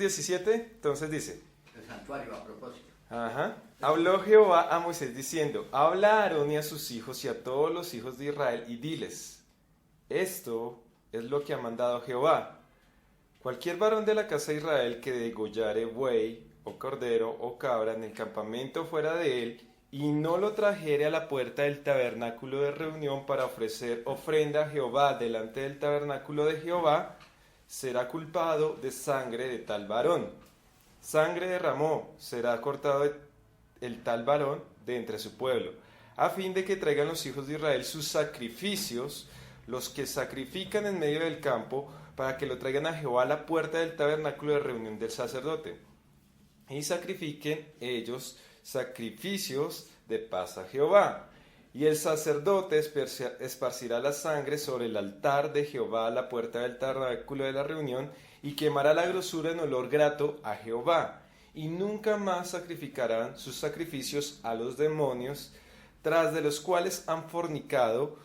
17, entonces dice. El santuario a propósito. Ajá. Habló Jehová a Moisés diciendo, habla a Aarón y a sus hijos y a todos los hijos de Israel y diles, esto es lo que ha mandado Jehová. Cualquier varón de la casa de Israel que degollare buey o cordero o cabra en el campamento fuera de él y no lo trajere a la puerta del tabernáculo de reunión para ofrecer ofrenda a Jehová delante del tabernáculo de Jehová, será culpado de sangre de tal varón. Sangre derramó, será cortado el tal varón de entre su pueblo, a fin de que traigan los hijos de Israel sus sacrificios, los que sacrifican en medio del campo, para que lo traigan a Jehová a la puerta del tabernáculo de reunión del sacerdote, y sacrifiquen ellos sacrificios de paz a Jehová. Y el sacerdote esparcirá la sangre sobre el altar de Jehová a la puerta del tabernáculo de la reunión, y quemará la grosura en olor grato a Jehová. Y nunca más sacrificarán sus sacrificios a los demonios, tras de los cuales han fornicado.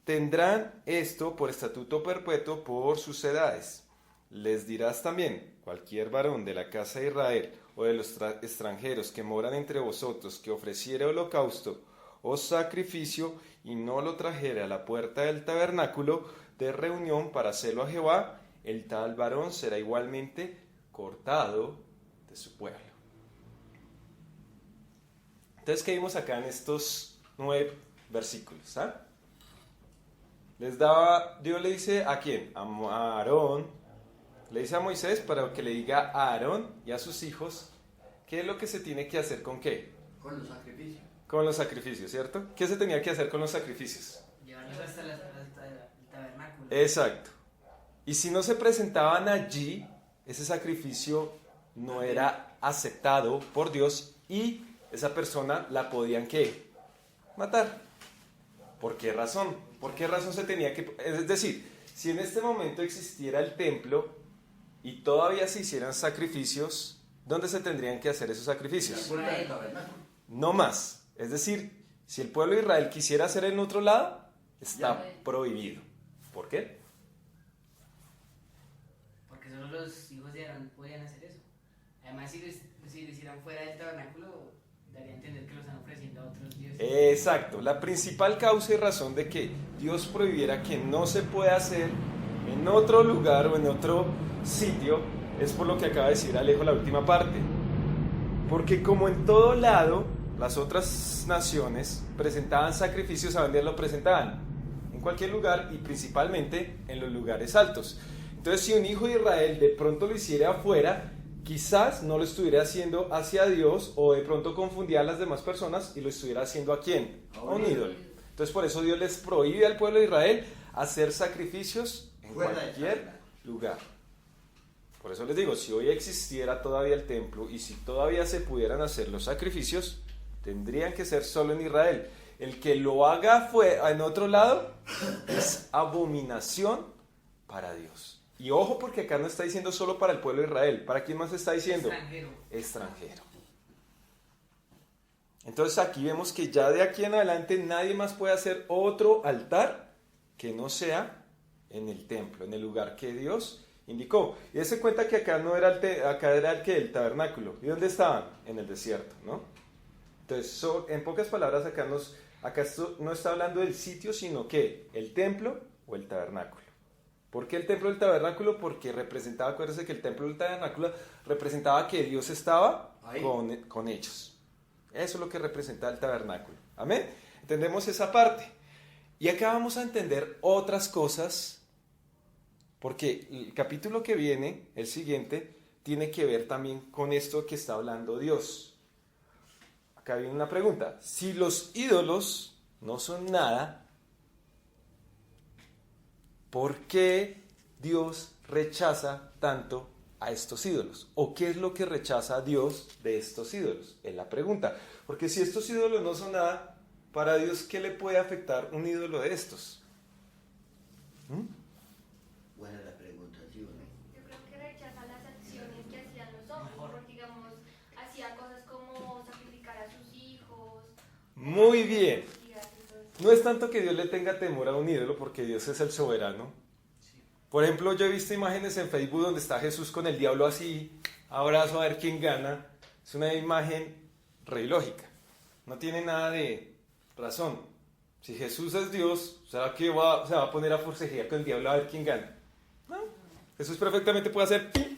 Tendrán esto por estatuto perpetuo por sus edades. Les dirás también, cualquier varón de la casa de Israel o de los extranjeros que moran entre vosotros, que ofreciere holocausto o sacrificio y no lo trajere a la puerta del tabernáculo de reunión para hacerlo a Jehová, el tal varón será igualmente cortado de su pueblo. Entonces, ¿qué vimos acá en estos 9 versículos? Dios le dice ¿a quién? A Aarón. Le dice a Moisés para que le diga a Aarón y a sus hijos qué es lo que se tiene que hacer con qué. Con los sacrificios. Con los sacrificios, ¿cierto? ¿Qué se tenía que hacer con los sacrificios? Llevarlos hasta el tabernáculo. Exacto. Y si no se presentaban allí, ese sacrificio no era aceptado por Dios y esa persona la podían ¿qué? Matar. ¿Por qué razón? ¿Por qué razón se tenía que...? Es decir, si en este momento existiera el templo y todavía se hicieran sacrificios, ¿dónde se tendrían que hacer esos sacrificios? No más. Es decir, si el pueblo de Israel quisiera hacer en otro lado, está prohibido. ¿Por qué? Porque solo los hijos de Aarón podían hacer eso. Además, si lo hicieran fuera del tabernáculo, daría a entender que lo están ofreciendo a otros dioses. Exacto. La principal causa y razón de que Dios prohibiera que no se pueda hacer en otro lugar o en otro sitio es por lo que acaba de decir Alejo la última parte. Porque como en todo lado, las otras naciones presentaban sacrificios, ¿a dónde lo presentaban? En cualquier lugar y principalmente en los lugares altos. Entonces, si un hijo de Israel de pronto lo hiciera afuera, quizás no lo estuviera haciendo hacia Dios o de pronto confundía a las demás personas y lo estuviera haciendo ¿a quién? A un ídolo. Entonces, por eso Dios les prohíbe al pueblo de Israel hacer sacrificios en cualquier lugar. Por eso les digo, si hoy existiera todavía el templo y si todavía se pudieran hacer los sacrificios, tendrían que ser solo en Israel. El que lo haga en otro lado es abominación para Dios. Y ojo, porque acá no está diciendo solo para el pueblo de Israel. ¿Para quién más está diciendo? Extranjero. Entonces aquí vemos que ya de aquí en adelante nadie más puede hacer otro altar que no sea en el templo, en el lugar que Dios indicó. Y dése cuenta que acá no era acá era el tabernáculo. ¿Y dónde estaban? En el desierto, ¿no? Entonces, en pocas palabras, acá esto no está hablando del sitio, sino que el templo o el tabernáculo. ¿Por qué el templo del tabernáculo? Porque representaba, acuérdense que el templo del tabernáculo representaba que Dios estaba con ellos. Eso es lo que representa el tabernáculo. ¿Amén? Entendemos esa parte. Y acá vamos a entender otras cosas, porque el capítulo que viene, el siguiente, tiene que ver también con esto que está hablando Dios. Acá viene una pregunta. Si los ídolos no son nada, ¿por qué Dios rechaza tanto a estos ídolos? ¿O qué es lo que rechaza a Dios de estos ídolos? Es la pregunta. Porque si estos ídolos no son nada, para Dios, ¿qué le puede afectar un ídolo de estos? Buena la pregunta, ¿sí o no? Yo creo que rechaza las acciones que hacían los hombres, porque digamos, hacía cosas como sacrificar a sus hijos. Muy bien. No es tanto que Dios le tenga temor a un ídolo, porque Dios es el soberano. Por ejemplo, yo he visto imágenes en Facebook donde está Jesús con el diablo así, abrazo a ver quién gana, es una imagen re ilógica. No tiene nada de razón. Si Jesús es Dios, ¿será que se va a poner a forcejear con el diablo a ver quién gana? No. Jesús perfectamente puede hacer ¡pim!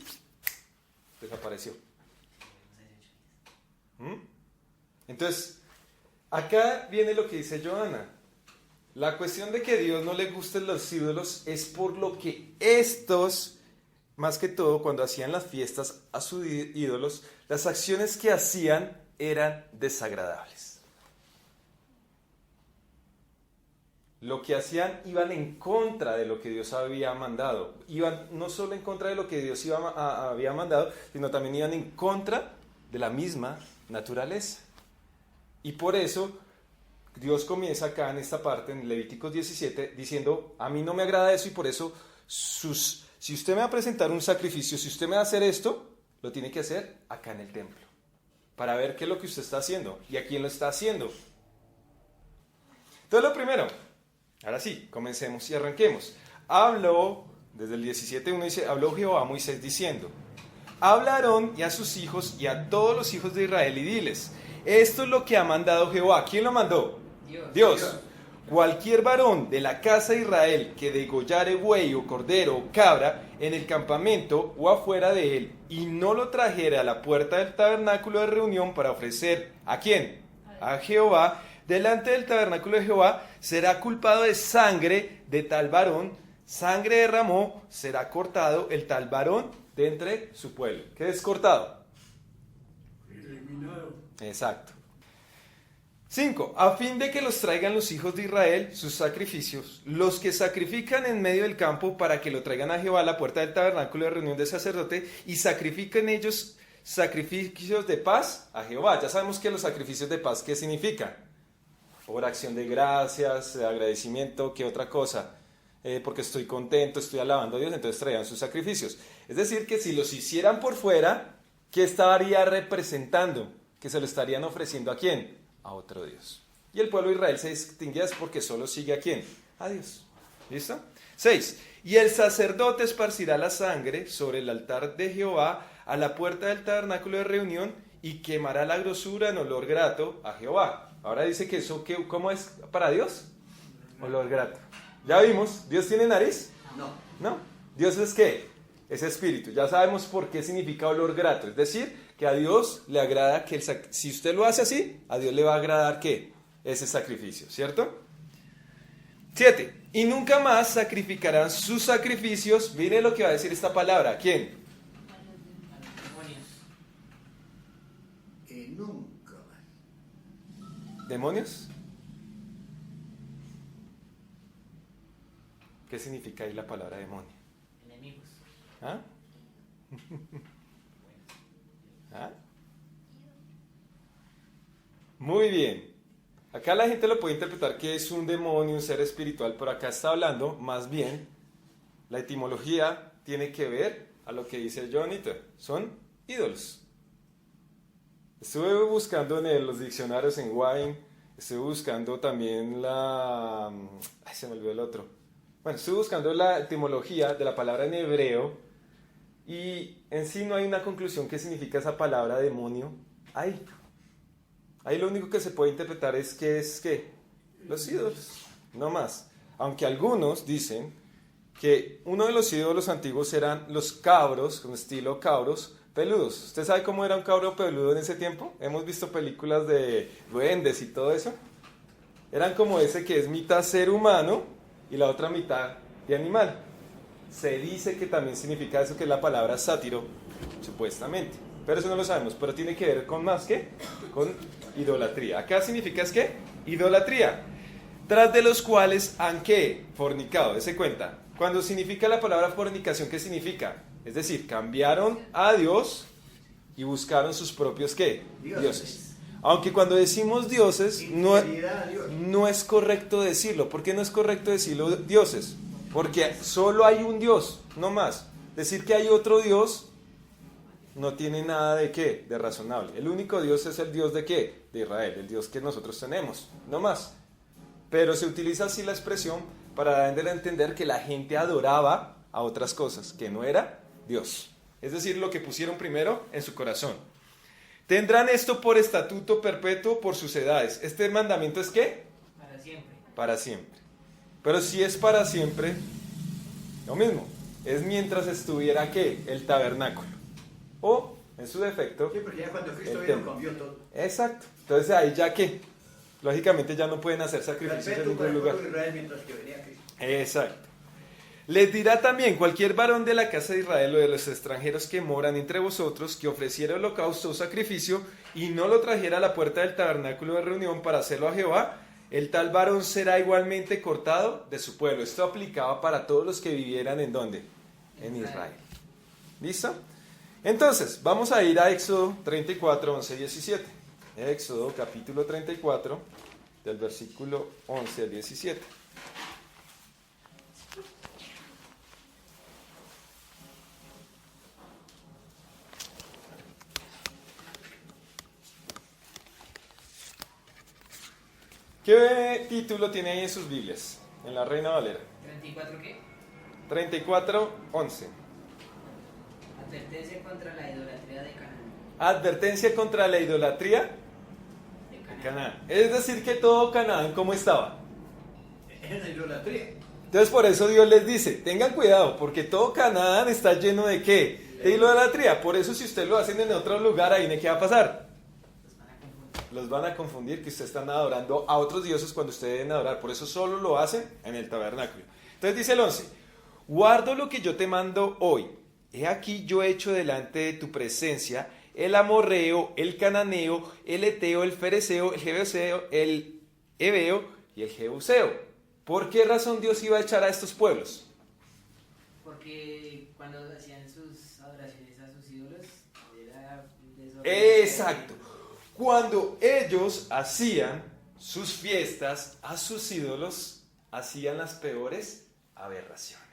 Desapareció. Entonces, acá viene lo que dice Johanna. La cuestión de que a Dios no le gusten los ídolos es por lo que estos, más que todo, cuando hacían las fiestas a sus ídolos, las acciones que hacían eran desagradables. Lo que hacían iban en contra de lo que Dios había mandado. Iban no solo en contra de lo que Dios había mandado, sino también iban en contra de la misma naturaleza. Y por eso Dios comienza acá en esta parte, en Levíticos 17, diciendo, a mí no me agrada eso y por eso si usted me va a presentar un sacrificio, si usted me va a hacer esto, lo tiene que hacer acá en el templo, para ver qué es lo que usted está haciendo y a quién lo está haciendo. Entonces lo primero, ahora sí, comencemos y arranquemos. Habló, desde el 17:1 dice, habló Jehová a Moisés diciendo, habla a Aarón y a sus hijos y a todos los hijos de Israel y diles, esto es lo que ha mandado Jehová. ¿Quién lo mandó? Dios. Cualquier varón de la casa de Israel que degollare buey o cordero o cabra en el campamento o afuera de él y no lo trajere a la puerta del tabernáculo de reunión para ofrecer, ¿a quién? A Jehová. Delante del tabernáculo de Jehová será culpado de sangre de tal varón, sangre derramó, será cortado el tal varón de entre su pueblo. ¿Qué es cortado? Eliminado. Exacto. 5. A fin de que los traigan los hijos de Israel sus sacrificios, los que sacrifican en medio del campo para que lo traigan a Jehová a la puerta del tabernáculo de reunión del sacerdote y sacrifiquen ellos sacrificios de paz a Jehová. Ya sabemos que los sacrificios de paz, ¿qué significan? Por acción de gracias, de agradecimiento, ¿qué otra cosa? Porque estoy contento, estoy alabando a Dios, entonces traían sus sacrificios. Es decir, que si los hicieran por fuera, ¿qué estaría representando? Que se lo estarían ofreciendo ¿a quién? A otro Dios. Y el pueblo de Israel se distinguía porque solo sigue ¿a quién? A Dios. ¿Listo? 6. Y el sacerdote esparcirá la sangre sobre el altar de Jehová a la puerta del tabernáculo de reunión y quemará la grosura en olor grato a Jehová. Ahora dice que eso, ¿cómo es para Dios? Olor grato. Ya vimos, ¿Dios tiene nariz? No. ¿No? ¿Dios es qué? Es espíritu. Ya sabemos por qué significa olor grato. Es decir, que a Dios le agrada que si usted lo hace así, a Dios le va a agradar ¿qué? Ese sacrificio, ¿cierto? 7. Y nunca más sacrificarán sus sacrificios. Mire lo que va a decir esta palabra. ¿A quién? Nunca más. ¿Demonios? ¿Qué significa ahí la palabra demonio? Enemigos. ¿Ah? ¿Ah? Muy bien. Acá la gente lo puede interpretar que es un demonio, un ser espiritual, pero acá está hablando más bien, la etimología tiene que ver a lo que dice Johnita, son ídolos. Estuve buscando en los diccionarios en Wine, estuve buscando también se me olvidó el otro. Bueno, estuve buscando la etimología de la palabra en hebreo y en sí no hay una conclusión que significa esa palabra demonio. Ahí lo único que se puede interpretar es que los ídolos, no más. Aunque algunos dicen que uno de los ídolos antiguos eran los cabros, con estilo cabros peludos. ¿Usted sabe cómo era un cabro peludo en ese tiempo? Hemos visto películas de duendes y todo eso. Eran como ese que es mitad ser humano y la otra mitad de animal. Se dice que también significa eso, que es la palabra sátiro, supuestamente. Pero eso no lo sabemos, pero tiene que ver con más que con idolatría. Acá significa es que idolatría. Tras de los cuales han ¿qué? Fornicado, dése cuenta. Cuando significa la palabra fornicación, ¿qué significa? Es decir, cambiaron a Dios y buscaron sus propios ¿qué? Dioses. Aunque cuando decimos dioses, no es correcto decirlo. ¿Por qué no es correcto decirlo dioses? Porque solo hay un Dios, no más. Decir que hay otro Dios no tiene nada de qué, de razonable. El único Dios es el Dios de qué, de Israel, el Dios que nosotros tenemos, no más. Pero se utiliza así la expresión para dar a entender que la gente adoraba a otras cosas, que no era Dios. es decir, lo que pusieron primero en su corazón. Tendrán esto por estatuto perpetuo por sus edades. ¿Este mandamiento es qué? Para siempre. Para siempre. Pero si es para siempre, lo mismo. Es mientras estuviera, ¿qué? El tabernáculo. O, en su defecto, Sí, porque ya cuando Cristo el vino templo. cambió todo. Exacto. Entonces ahí ya que, lógicamente ya no pueden hacer sacrificios en Perpetuo para ningún el lugar. pueblo de Israel mientras que venía Cristo. Exacto. Les dirá también cualquier varón de la casa de Israel o de los extranjeros que moran entre vosotros, que ofreciera holocausto o sacrificio y no lo trajera a la puerta del tabernáculo de reunión para hacerlo a Jehová, el tal varón será igualmente cortado de su pueblo. Esto aplicaba para todos los que vivieran ¿en dónde? En Israel. ¿Listo? Entonces, vamos a ir a Éxodo 34, 11 y 17. Éxodo capítulo 34, del versículo 11 al 17. ¿Qué título tiene ahí en sus Biblias? En la Reina Valera. ¿34 qué? 34, 11. Advertencia contra la idolatría de Canaán. Advertencia contra la idolatría De de Canaán. Canaán. Es decir, que todo Canaán, ¿cómo estaba? En la idolatría. Entonces por eso Dios les dice, tengan cuidado, porque todo Canaán está lleno de ¿qué? De idolatría. Por eso si ustedes lo hacen en otro lugar, ahí ¿qué va a pasar? Los van a confundir que ustedes están adorando a otros dioses cuando ustedes deben adorar. Por eso solo lo hacen en el tabernáculo. Entonces dice el 11, guardo lo que yo te mando hoy. He aquí yo he hecho delante de tu presencia el amorreo, el cananeo, el eteo, el fereceo, el jebuseo, el heveo y el jebuseo. ¿Por qué razón Dios iba a echar a estos pueblos? Porque cuando hacían sus adoraciones a sus ídolos, era desorden. Exacto. Cuando ellos hacían sus fiestas a sus ídolos, hacían las peores aberraciones.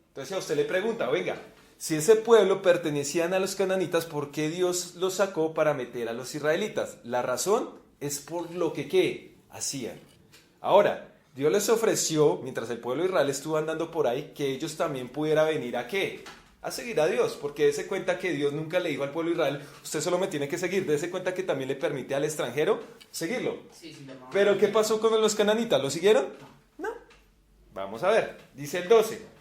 Entonces a usted le pregunta, venga, si ese pueblo pertenecían a los cananitas, ¿por qué Dios los sacó para meter a los israelitas? La razón es por lo que ¿qué? Hacían. Ahora, Dios les ofreció, mientras el pueblo de Israel estuvo andando por ahí, que ellos también pudieran venir a ¿qué? A seguir a Dios, porque dése cuenta que Dios nunca le dijo al pueblo de Israel, usted solo me tiene que seguir, dése cuenta que también le permite al extranjero seguirlo. Sí, sí, lo Pero ¿qué pasó con los cananitas? ¿Lo siguieron? No. Vamos a ver, dice el 12.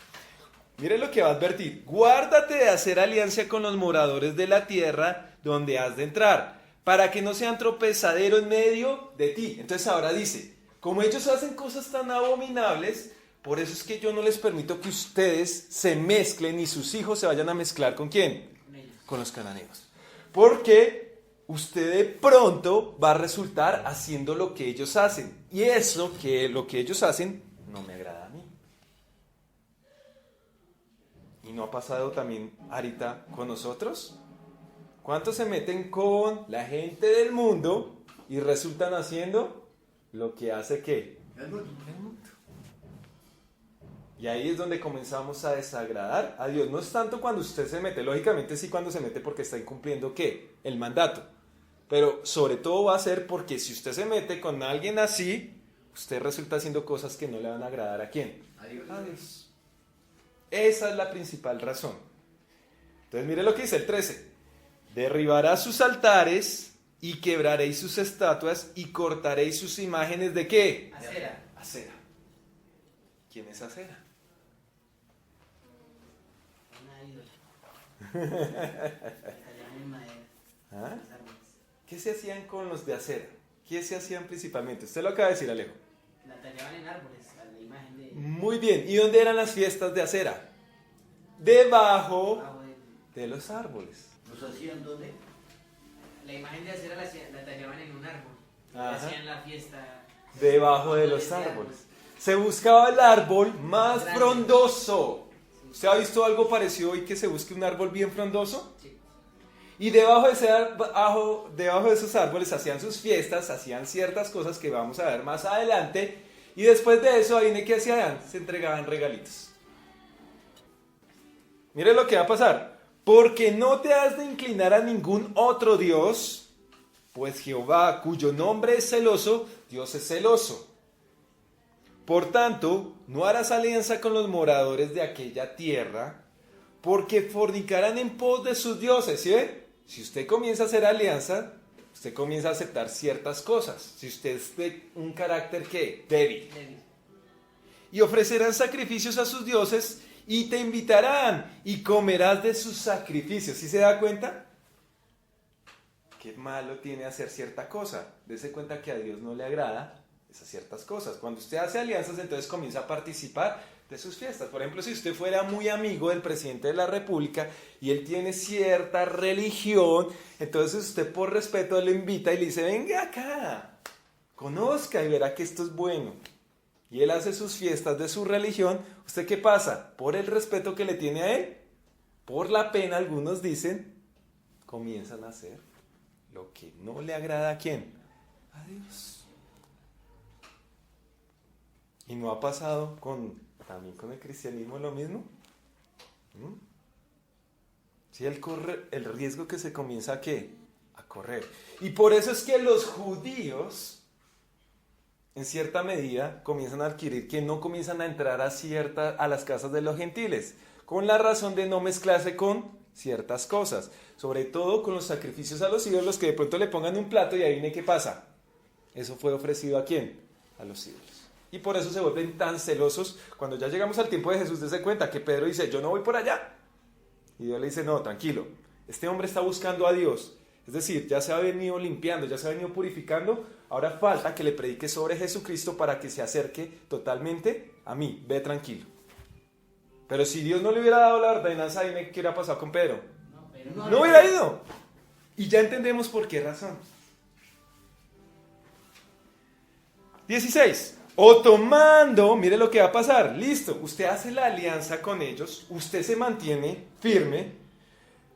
Mire lo que va a advertir. Guárdate de hacer alianza con los moradores de la tierra donde has de entrar, para que no sean tropezadero en medio de ti. Entonces ahora dice, como ellos hacen cosas tan abominables, por eso es que yo no les permito que ustedes se mezclen y sus hijos se vayan a mezclar ¿con quién? Con ellos. Con los cananeos. Porque usted de pronto va a resultar haciendo lo que ellos hacen. Y eso, que lo que ellos hacen, no me agrada a mí. ¿Y no ha pasado también ahorita con nosotros? ¿Cuántos se meten con la gente del mundo y resultan haciendo lo que hace qué? El mundo. El mundo. Y ahí es donde comenzamos a desagradar a Dios. No es tanto cuando usted se mete, lógicamente sí cuando se mete porque está incumpliendo ¿qué? El mandato. Pero sobre todo va a ser porque si usted se mete con alguien así, usted resulta haciendo cosas que no le van a agradar ¿a quién? Adiós. A Dios. Esa es la principal razón. Entonces mire lo que dice el 13. Derribará sus altares y quebraréis sus estatuas y cortaréis sus imágenes ¿de qué? Acera. Acera. ¿Quién es Acera? Una ídola. Tallaban en madera. ¿Ah? Los árboles. ¿Qué se hacían con los de acera? ¿Qué se hacían principalmente? Usted lo acaba de decir, Alejo. La tallaban en árboles, a la imagen de. Muy bien. ¿Y dónde eran las fiestas de acera? Debajo Abajo de- de los árboles. ¿Los hacían dónde? La imagen de acera la tallaban en un árbol. Y Ajá. hacían la fiesta. Debajo de los árboles. Se buscaba el árbol más Grande. frondoso. Sí. ¿Usted ha visto algo parecido hoy que se busque un árbol bien frondoso? Sí. Y debajo de esos árboles hacían sus fiestas, hacían ciertas cosas que vamos a ver más adelante. Y después de eso, ¿ahí qué hacían? Se entregaban regalitos. Mire lo que va a pasar. Porque no te has de inclinar a ningún otro Dios, pues Jehová, cuyo nombre es celoso, Dios es celoso. Por tanto, no harás alianza con los moradores de aquella tierra, porque fornicarán en pos de sus dioses, ¿sí ve? Si usted comienza a hacer alianza, usted comienza a aceptar ciertas cosas. Si usted es de un carácter, ¿qué? Débil. Y ofrecerán sacrificios a sus dioses y te invitarán y comerás de sus sacrificios. ¿Sí se da cuenta? Qué malo tiene hacer cierta cosa. Dese cuenta que a Dios no le agrada esas ciertas cosas. Cuando usted hace alianzas, entonces comienza a participar de sus fiestas. Por ejemplo, si usted fuera muy amigo del presidente de la República y él tiene cierta religión, entonces usted por respeto le invita y le dice, venga acá, conozca y verá que esto es bueno. Y él hace sus fiestas de su religión. ¿Usted qué pasa? Por el respeto que le tiene a él, por la pena, algunos dicen, comienzan a hacer lo que no le agrada a ¿quién? A Dios. ¿Y no ha pasado también con el cristianismo lo mismo? Si él corre el riesgo que se comienza a ¿qué? A correr. Y por eso es que los judíos, en cierta medida, comienzan a adquirir que no comienzan a entrar a las casas de los gentiles, con la razón de no mezclarse con ciertas cosas, sobre todo con los sacrificios a los ídolos, que de pronto le pongan un plato y adivine qué pasa. Eso fue ofrecido ¿a quién? A los ídolos. Y por eso se vuelven tan celosos. Cuando ya llegamos al tiempo de Jesús, dése cuenta que Pedro dice, yo no voy por allá. Y Dios le dice, no, tranquilo, este hombre está buscando a Dios. Es decir, ya se ha venido limpiando, ya se ha venido purificando. Ahora falta que le predique sobre Jesucristo para que se acerque totalmente a mí. Ve tranquilo. Pero si Dios no le hubiera dado la ordenanza, dime qué hubiera pasado con Pedro. No hubiera ido. Y ya entendemos por qué razón. 16. O tomando, mire lo que va a pasar. Listo, usted hace la alianza con ellos, usted se mantiene firme,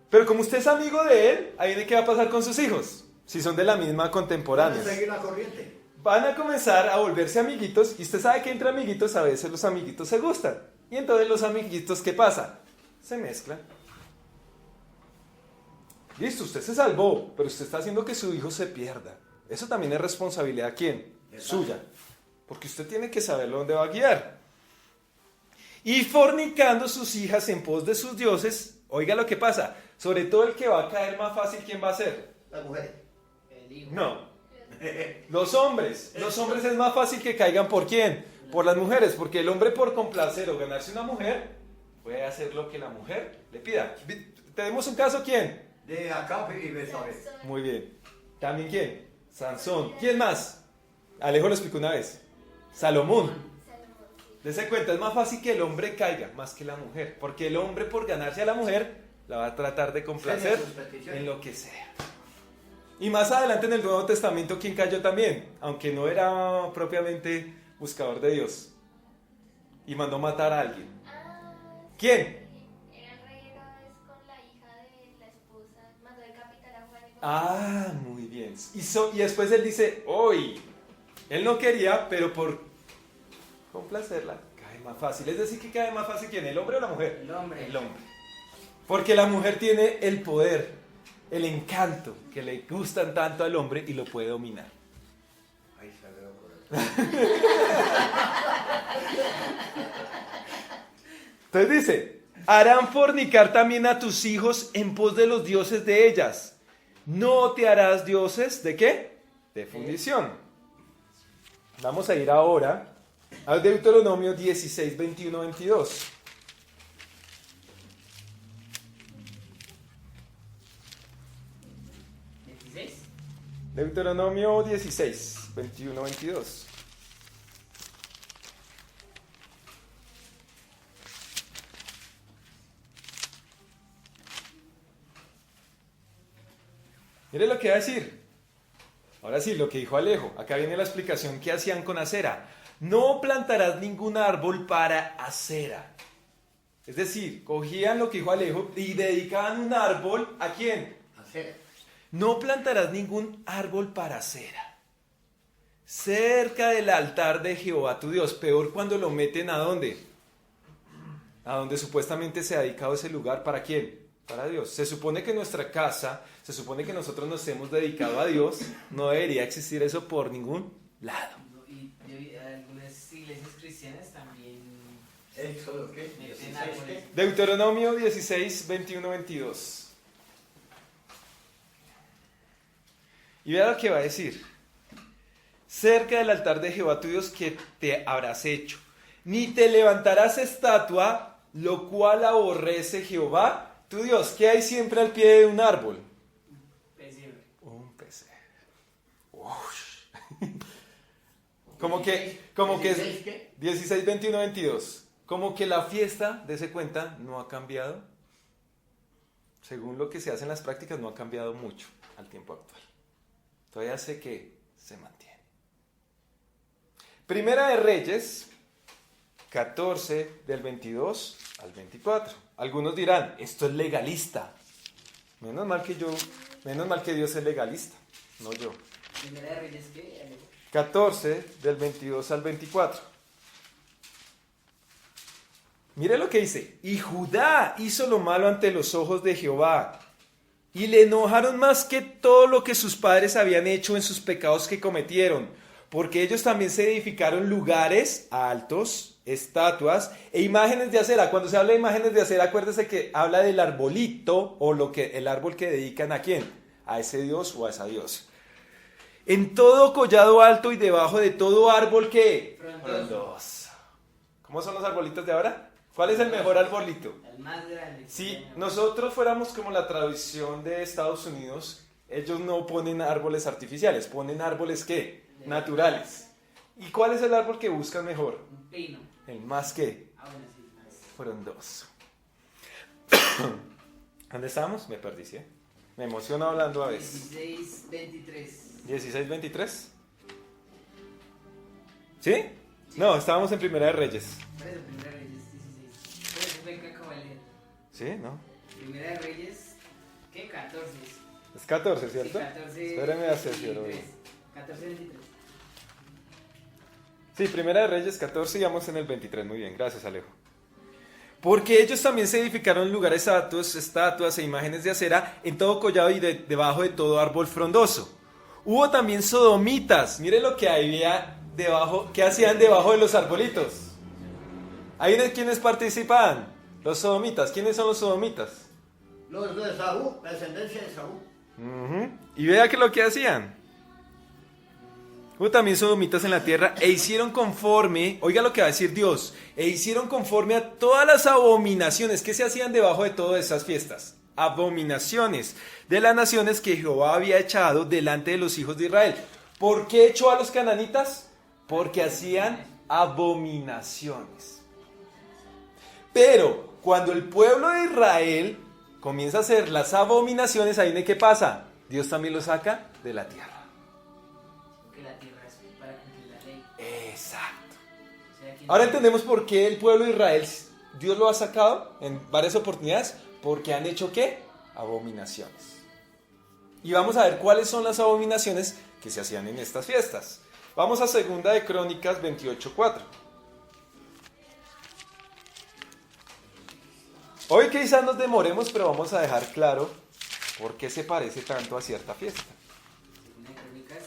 pero como usted es amigo de él, ahí viene qué va a pasar con sus hijos, si son de la misma contemporánea. Van a seguir la corriente. Van a comenzar a volverse amiguitos, y usted sabe que entre amiguitos a veces los amiguitos se gustan. Y entonces los amiguitos, ¿qué pasa? Se mezclan. Listo, usted se salvó, pero usted está haciendo que su hijo se pierda. Eso también es responsabilidad, ¿quién? Suya. Porque usted tiene que saber dónde va a guiar. Y fornicando sus hijas en pos de sus dioses, oiga lo que pasa. Sobre todo el que va a caer más fácil, ¿quién va a ser? Las mujeres. El hijo. No. Los hombres. Los hombres es más fácil que caigan ¿por quién? Por las mujeres. Porque el hombre por complacer o ganarse una mujer, puede hacer lo que la mujer le pida. ¿Tenemos un caso quién? De Acab y Betsabé. Muy bien. ¿También quién? Sansón. ¿Quién más? Alejo lo explicó una vez. Salomón. Dese cuenta, es más fácil que el hombre caiga más que la mujer, porque el hombre por ganarse a la mujer la va a tratar de complacer en lo que sea. Y más adelante en el Nuevo Testamento, ¿quién cayó también? Aunque no era propiamente buscador de Dios y mandó matar a alguien. ¿Quién? Era el rey Herodes con la hija de la esposa, mandó decapitar a Juan. Ah, muy bien. Y después él dice, hoy, él no quería, pero por complacerla, cae más fácil. Es decir, que cae más fácil ¿quién? ¿El hombre o la mujer? El hombre. El hombre. Porque la mujer tiene el poder, el encanto que le gustan tanto al hombre y lo puede dominar. Ahí se veo por ahí. Entonces dice, harán fornicar también a tus hijos en pos de los dioses de ellas. No te harás dioses, ¿de qué? De fundición. Vamos a ir ahora al Deuteronomio 16, 21, 22. ¿16? Deuteronomio 16, 21, 22. Mire lo que va a decir. Ahora sí, lo que dijo Alejo. Acá viene la explicación que hacían con acera. No plantarás ningún árbol para acera. Es decir, cogían lo que dijo Alejo y dedicaban un árbol ¿a quién? Hacer. No plantarás ningún árbol para acera. Cerca del altar de Jehová tu Dios. Peor cuando lo meten ¿a dónde? A donde supuestamente se ha dedicado ese lugar. ¿Para quién? Para Dios. Se supone que en nuestra casa, se supone que nosotros nos hemos dedicado a Dios. No debería existir eso por ningún lado. Y algunas iglesias cristianas también ¿Éxodo qué? Meten 16, árboles. ¿qué? Deuteronomio 16, 21, 22. Y vea lo que va a decir. Cerca del altar de Jehová tu Dios que te habrás hecho, ni te levantarás estatua, lo cual aborrece Jehová tu Dios. ¿Qué hay siempre al pie de un árbol? Pesebre. Un pesebre. Ush. Como que 16, ¿qué? 16, 21, 22. Como que la fiesta, dése cuenta, no ha cambiado. Según lo que se hace en las prácticas, no ha cambiado mucho al tiempo actual. Todavía sé que se mantiene. Primera de Reyes, 14, del 22 al 24. Algunos dirán, esto es legalista. Menos mal que Dios es legalista, no yo. Primera de Reyes, ¿qué? 14, del 22 al 24. Mire lo que dice. Y Judá hizo lo malo ante los ojos de Jehová, y le enojaron más que todo lo que sus padres habían hecho en sus pecados que cometieron, porque ellos también se edificaron lugares altos, estatuas e imágenes de acera. Cuando se habla de imágenes de acera, acuérdese que habla del arbolito o el árbol que dedican a quién, a ese dios o a esa diosa. En todo collado alto y debajo de todo árbol que Frondoso. ¿Cómo son los arbolitos de ahora? ¿Cuál es el mejor arbolito? El más grande. Si nosotros fuéramos como la tradición de Estados Unidos, ellos no ponen árboles artificiales, ponen árboles ¿qué? Naturales. ¿Y cuál es el árbol que buscan mejor? Un pino. El más ¿qué? Ah, bueno, sí. Más. Frondoso. ¿Dónde estamos? Me perdí, ¿sí? Me emociono hablando a veces. 16, 23. 16:23. ¿Sí? No, estábamos en Primera de Reyes. Por eso, Primera de Reyes, 16. Por eso fue el que acabo de leer. ¿Sí? ¿No? Primera de Reyes, ¿qué? 14. Es 14, ¿cierto? Sí, 14. Espéreme a cercioro. 14, 23. Sí, Primera de Reyes 14 y vamos en el 23. Muy bien, gracias Alejo. Porque ellos también se edificaron lugares altos, estatuas e imágenes de acera en todo collado y debajo de todo árbol frondoso. Hubo también sodomitas. Mire lo que había debajo, ¿qué hacían debajo de los arbolitos? ¿Ahí de quiénes participaban? Los sodomitas. ¿Quiénes son los sodomitas? Los de Saúl, la descendencia de Saúl. Ujú. Y vea que lo que hacían. Hubo también sodomitas en la tierra e hicieron conforme, oiga lo que va a decir Dios, e hicieron conforme a todas las abominaciones que se hacían debajo de todas esas fiestas. Abominaciones de las naciones que Jehová había echado delante de los hijos de Israel. ¿Por qué echó a los cananitas? Porque hacían abominaciones. Pero cuando el pueblo de Israel comienza a hacer las abominaciones, ¿ahí de qué pasa? Dios también lo saca de la tierra. Porque la tierra es para cumplir la ley. Exacto. O sea, Ahora entendemos por qué el pueblo de Israel, Dios lo ha sacado en varias oportunidades, porque han hecho ¿qué? Abominaciones. Y vamos a ver cuáles son las abominaciones que se hacían en estas fiestas. Vamos a Segunda de Crónicas 28:4. Hoy quizás nos demoremos, pero vamos a dejar claro por qué se parece tanto a cierta fiesta. Segunda de Crónicas.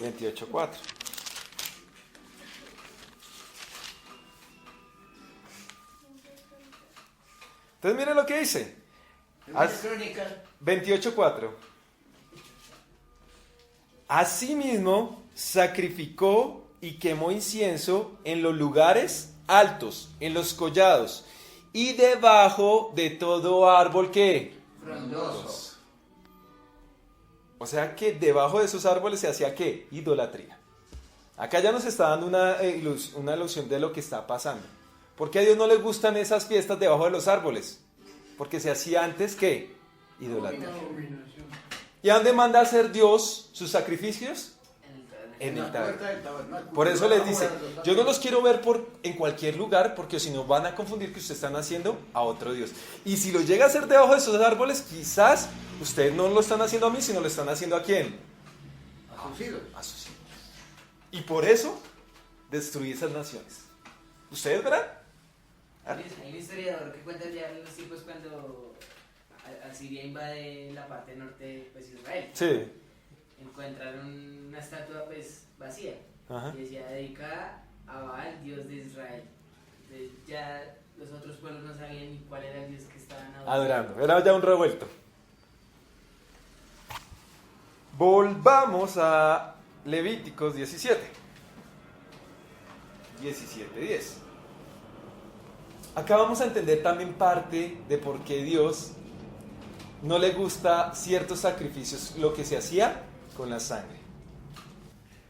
28:4. Entonces mire lo que dice. Primera Crónicas, 28:4. Asimismo, sacrificó y quemó incienso en los lugares altos, en los collados, y debajo de todo árbol que... frondoso. O sea que debajo de esos árboles se hacía ¿qué? Idolatría. Acá ya nos está dando una ilusión de lo que está pasando. ¿Por qué a Dios no le gustan esas fiestas debajo de los árboles? Porque se hacía antes ¿qué? Idolatría. ¿Y a dónde manda a hacer Dios sus sacrificios? En el tabernáculo. En La el puerta tabernáculo. del tabernáculo. Por eso les dice, Afuera, yo no los quiero ver en cualquier lugar, porque si no van a confundir que ustedes están haciendo a otro Dios. Y si lo llega a hacer debajo de esos árboles, quizás ustedes no lo están haciendo a mí, sino lo están haciendo ¿a quién? A sus hijos. A sus hijos. Y por eso destruí esas naciones. ¿Ustedes verán? Hay un historiador que cuenta ya en los tiempos cuando Asiria invade la parte norte de pues, Israel. Sí. Encontraron una estatua pues vacía. Ajá. Y decía dedicada a Baal, dios de Israel. Ya los otros pueblos no sabían ni cuál era el Dios que estaban Adorando. Era ya un revuelto. Volvamos a Levíticos 17. 17:10. Acá vamos a entender también parte de por qué Dios no le gusta ciertos sacrificios, lo que se hacía con la sangre.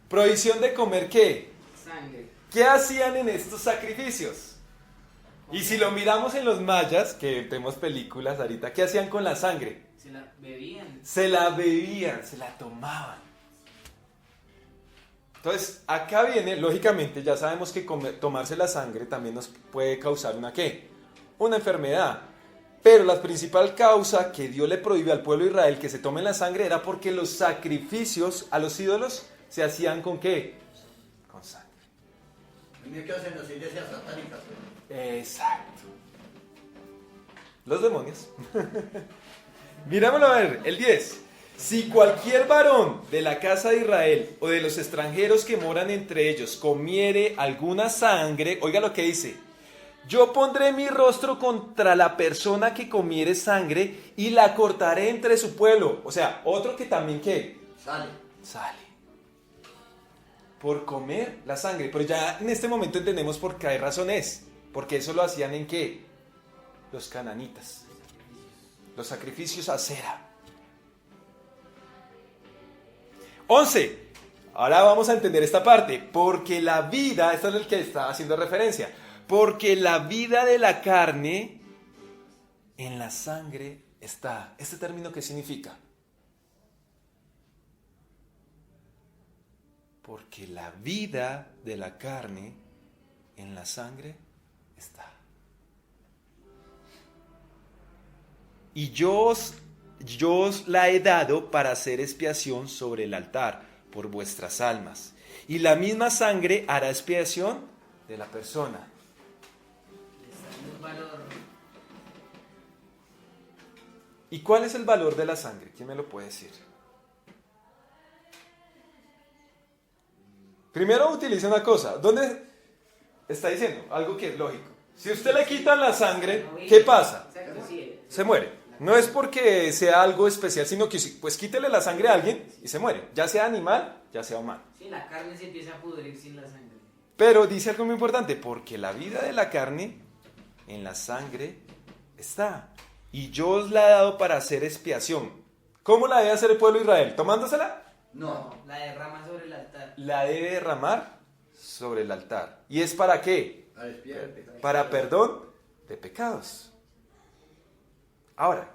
Prohibición de comer ¿qué? Sangre. ¿Qué hacían en estos sacrificios? Y si lo miramos en los mayas, que tenemos películas ahorita, ¿qué hacían con la sangre? Se la bebían. Se la bebían, se la tomaban. Entonces, acá viene, lógicamente, ya sabemos que tomarse la sangre también nos puede causar una ¿qué? Una enfermedad. Pero la principal causa que Dios le prohíbe al pueblo de Israel que se tome la sangre era porque los sacrificios a los ídolos se hacían ¿con qué? Con sangre. En que hacen las iglesias satánicas. Exacto. Los demonios. Mirámoslo a ver, el 10. Si cualquier varón de la casa de Israel o de los extranjeros que moran entre ellos comiere alguna sangre, oiga lo que dice, yo pondré mi rostro contra la persona que comiere sangre y la cortaré entre su pueblo. O sea, otro que también ¿qué? Sale. Por comer la sangre. Pero ya en este momento entendemos por qué razón es. Porque eso lo hacían en ¿qué? Los cananitas. Los sacrificios a cera. 11. Ahora vamos a entender esta parte. Porque la vida, esto es el que está haciendo referencia. Porque la vida de la carne en la sangre está. ¿Este término qué significa? Porque la vida de la carne en la sangre está. Y yo os la he dado para hacer expiación sobre el altar por vuestras almas. Y la misma sangre hará expiación de la persona. Valor. ¿Y cuál es el valor de la sangre? ¿Quién me lo puede decir? Primero utiliza una cosa. ¿Dónde está diciendo? Algo que es lógico. Si usted le quitan la sangre, ¿qué pasa? Exacto, sí. Se muere. No es porque sea algo especial, sino que pues quítele la sangre a alguien y se muere. Ya sea animal, ya sea humano. Sí, la carne se empieza a pudrir sin la sangre. Pero dice algo muy importante, porque la vida de la carne en la sangre está. Y yo os la he dado para hacer expiación. ¿Cómo la debe hacer el pueblo de Israel? ¿Tomándosela? No. La derrama sobre el altar. La debe derramar sobre el altar. ¿Y es para qué? Para expiar el pecado. Para perdón de pecados. Ahora,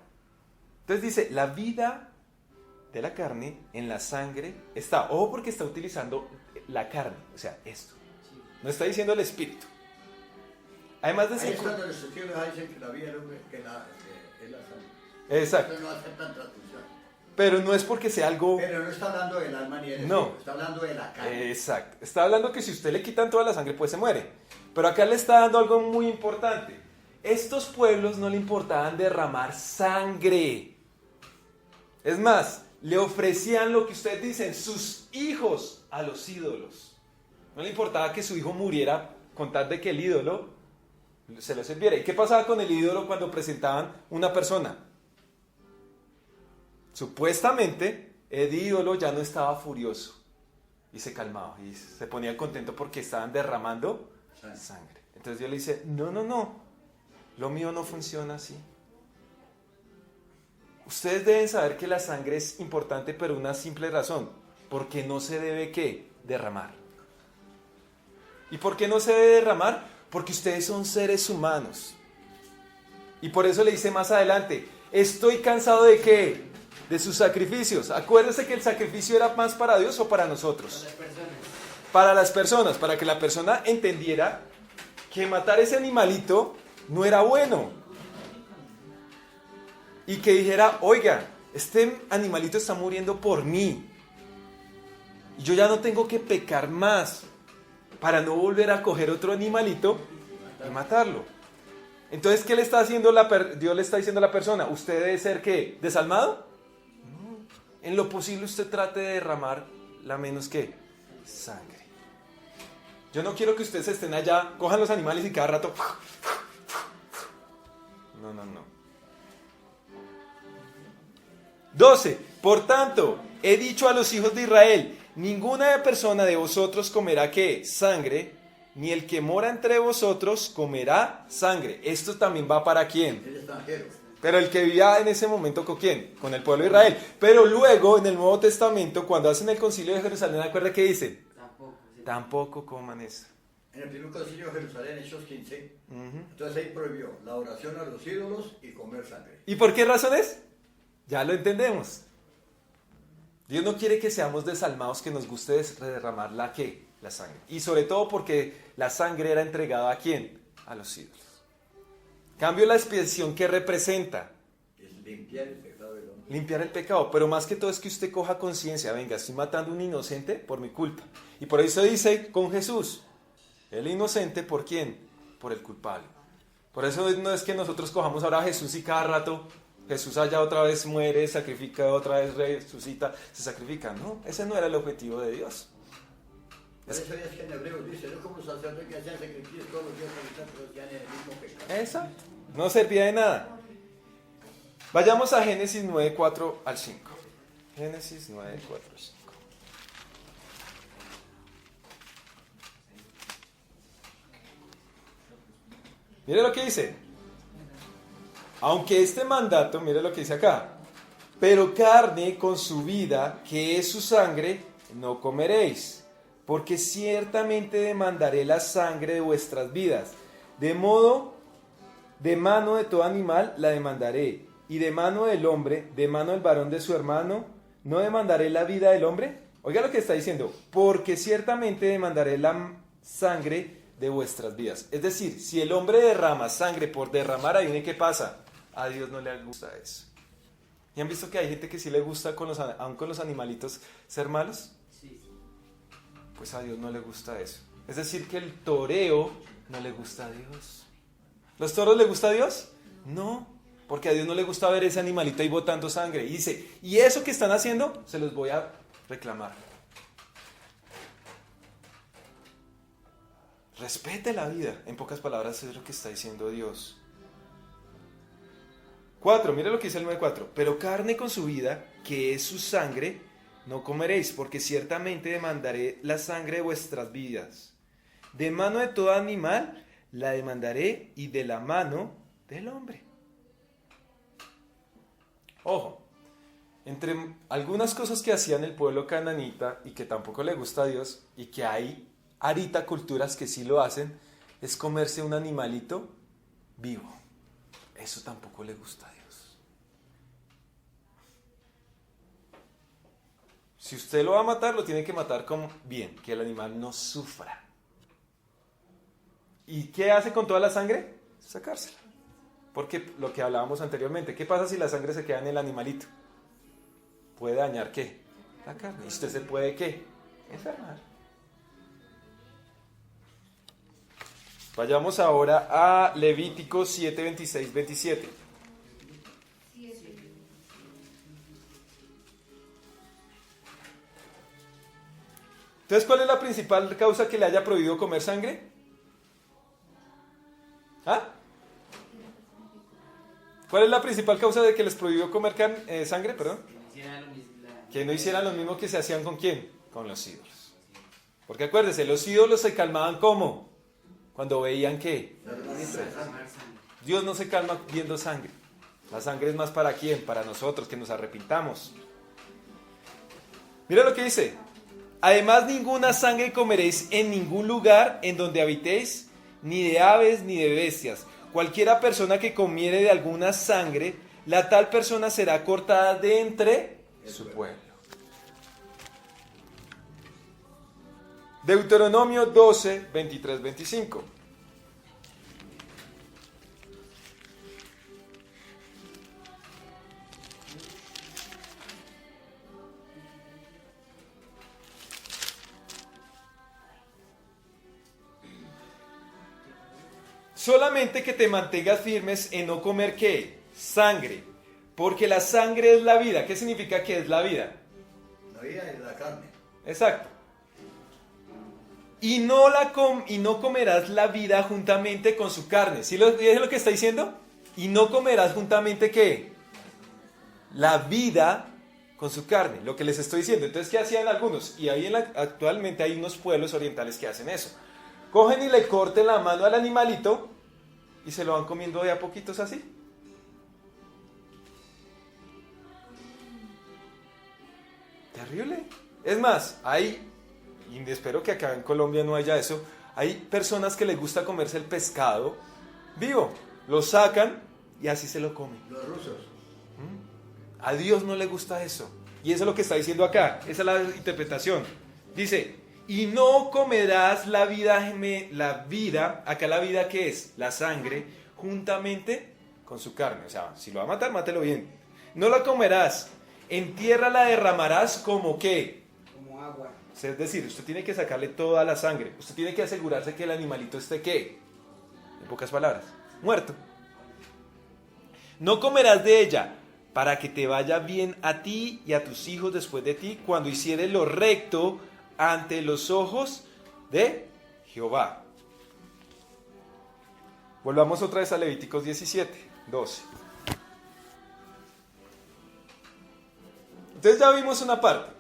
entonces dice, la vida de la carne en la sangre está. Ojo porque está utilizando la carne, o sea, esto. No está diciendo el espíritu. Además de Ahí ser... es cuando los testigos dicen que la vida del hombre que es la sangre. Exacto. No aceptan transfusión. Pero no es porque sea algo... Pero no está hablando del alma ni del No. espíritu, está hablando de la carne. Exacto. Está hablando que si usted le quitan toda la sangre, pues se muere. Pero acá le está dando algo muy importante. Estos pueblos no le importaban derramar sangre. Es más, le ofrecían lo que ustedes dicen, sus hijos a los ídolos. No le importaba que su hijo muriera con tal de que el ídolo se lo sirviera. ¿Y qué pasaba con el ídolo cuando presentaban una persona? Supuestamente, el ídolo ya no estaba furioso y se calmaba y se ponía contento porque estaban derramando sangre. Entonces Dios le dice, no, lo mío no funciona así. Ustedes deben saber que la sangre es importante, pero una simple razón, porque no se debe ¿qué? Derramar. ¿Y por qué no se debe derramar? Porque ustedes son seres humanos. Y por eso le dice más adelante, estoy cansado de ¿qué? De sus sacrificios. Acuérdense que el sacrificio era más para Dios o para nosotros. Para las personas, para que la persona entendiera que matar ese animalito no era bueno. Y que dijera, oiga, este animalito está muriendo por mí. Y yo ya no tengo que pecar más para no volver a coger otro animalito y matarlo. Entonces, ¿qué le está haciendo Dios le está diciendo a la persona? ¿Usted debe ser qué? ¿Desalmado? No. En lo posible usted trate de derramar la menos que sangre. Yo no quiero que ustedes estén allá, cojan los animales y cada rato... No, no, no. 12. Por tanto, he dicho a los hijos de Israel, ninguna persona de vosotros comerá ¿qué? Sangre, ni el que mora entre vosotros comerá sangre. Esto también va para ¿quién? El extranjero. Pero el que vivía en ese momento ¿con quién? Con el pueblo de Israel. Pero luego, en el Nuevo Testamento, cuando hacen el concilio de Jerusalén, ¿acuerda qué dice? Tampoco. Sí. Tampoco coman eso. En el primer concilio de Jerusalén, Hechos 15, Ujú. entonces ahí prohibió la oración a los ídolos y comer sangre. ¿Y por qué razones? Ya lo entendemos. Dios no quiere que seamos desalmados, que nos guste derramar la ¿qué? La sangre. Y sobre todo porque la sangre era entregada ¿a quién? A los ídolos. Cambio la expiación que representa. Es limpiar el pecado del hombre. Limpiar el pecado, pero más que todo es que usted coja conciencia, venga, estoy matando a un inocente por mi culpa. Y por eso dice con Jesús, el inocente ¿por quién? Por el culpable. Por eso no es que nosotros cojamos ahora a Jesús y cada rato Jesús allá otra vez muere, sacrifica, otra vez resucita, se sacrifica. No, ese no era el objetivo de Dios. Por eso es que en Hebreos dice, no como los sacerdotes que hacían sacrificios todos los días para pero ya en el mismo pecado. Exacto, no servía de nada. Vayamos a Génesis 9, 4 al 5. Génesis 9, 4 al 5. Mire lo que dice. Aunque este mandato, mire lo que dice acá. Pero carne con su vida, que es su sangre, no comeréis. Porque ciertamente demandaré la sangre de vuestras vidas. De mano de todo animal la demandaré. Y de mano del hombre, de mano del varón de su hermano, ¿no demandaré la vida del hombre? Oiga lo que está diciendo. Porque ciertamente demandaré la sangre de vuestras vidas. Es decir, si el hombre derrama sangre por derramar, adivine qué pasa. A Dios no le gusta eso. ¿Y han visto que hay gente que sí le gusta, aun con los animalitos, ser malos? Sí. Pues a Dios no le gusta eso. Es decir, que el toreo no le gusta a Dios. ¿Los toros le gusta a Dios? No, porque a Dios no le gusta ver ese animalito ahí botando sangre. Y dice, y eso que están haciendo, se los voy a reclamar. Respete la vida. En pocas palabras es lo que está diciendo Dios. 4, mire lo que dice el 9:4. Pero carne con su vida, que es su sangre, no comeréis, porque ciertamente demandaré la sangre de vuestras vidas. De mano de todo animal la demandaré y de la mano del hombre. Ojo, entre algunas cosas que hacían el pueblo cananita y que tampoco le gusta a Dios, y que hay ahorita culturas que sí lo hacen, es comerse un animalito vivo. Eso tampoco le gusta a Dios. Si usted lo va a matar, lo tiene que matar con bien, que el animal no sufra. ¿Y qué hace con toda la sangre? Sacársela. Porque lo que hablábamos anteriormente, ¿qué pasa si la sangre se queda en el animalito? ¿Puede dañar qué? La carne. ¿Y usted se puede qué? Enfermar. Vayamos ahora a Levítico 7, 26, 27. Entonces, ¿cuál es la principal causa que le haya prohibido comer sangre? ¿Ah? ¿Cuál es la principal causa de que les prohibió comer sangre? Perdón. Que no hicieran lo mismo que se hacían ¿con quién? Con los ídolos. Porque acuérdense, los ídolos se calmaban ¿cómo? Cuando veían que Dios no se calma viendo sangre. La sangre es más para quién, para nosotros, que nos arrepintamos. Mira lo que dice. Además, ninguna sangre comeréis en ningún lugar en donde habitéis, ni de aves ni de bestias. Cualquiera persona que comiere de alguna sangre, la tal persona será cortada de entre su pueblo. Deuteronomio 12, 23, 25. Solamente que te mantengas firmes en no comer ¿qué? Sangre. Porque la sangre es la vida. ¿Qué significa que es la vida? La vida es la carne. Exacto. y no comerás la vida juntamente con su carne. ¿Sí es lo que está diciendo? Y no comerás juntamente ¿qué? La vida con su carne, lo que les estoy diciendo. Entonces, ¿qué hacían algunos? Y actualmente hay unos pueblos orientales que hacen eso. Cogen y le corten la mano al animalito y se lo van comiendo de a poquitos así. Terrible. Es más, y espero que acá en Colombia no haya eso, hay personas que les gusta comerse el pescado vivo. Lo sacan y así se lo comen. Los rusos. A Dios no le gusta eso. Y eso es lo que está diciendo acá. Esa es la interpretación. Dice, y no comerás la vida, acá la vida ¿qué es? La sangre, juntamente con su carne. O sea, si lo va a matar, mátelo bien. No la comerás. En tierra la derramarás como ¿qué? Como agua. Es decir, usted tiene que sacarle toda la sangre. Usted tiene que asegurarse que el animalito esté ¿qué? En pocas palabras, muerto. No comerás de ella, para que te vaya bien a ti y a tus hijos después de ti, cuando hicieres lo recto ante los ojos de Jehová. Volvamos otra vez a Levíticos 17, 12. Entonces ya vimos una parte.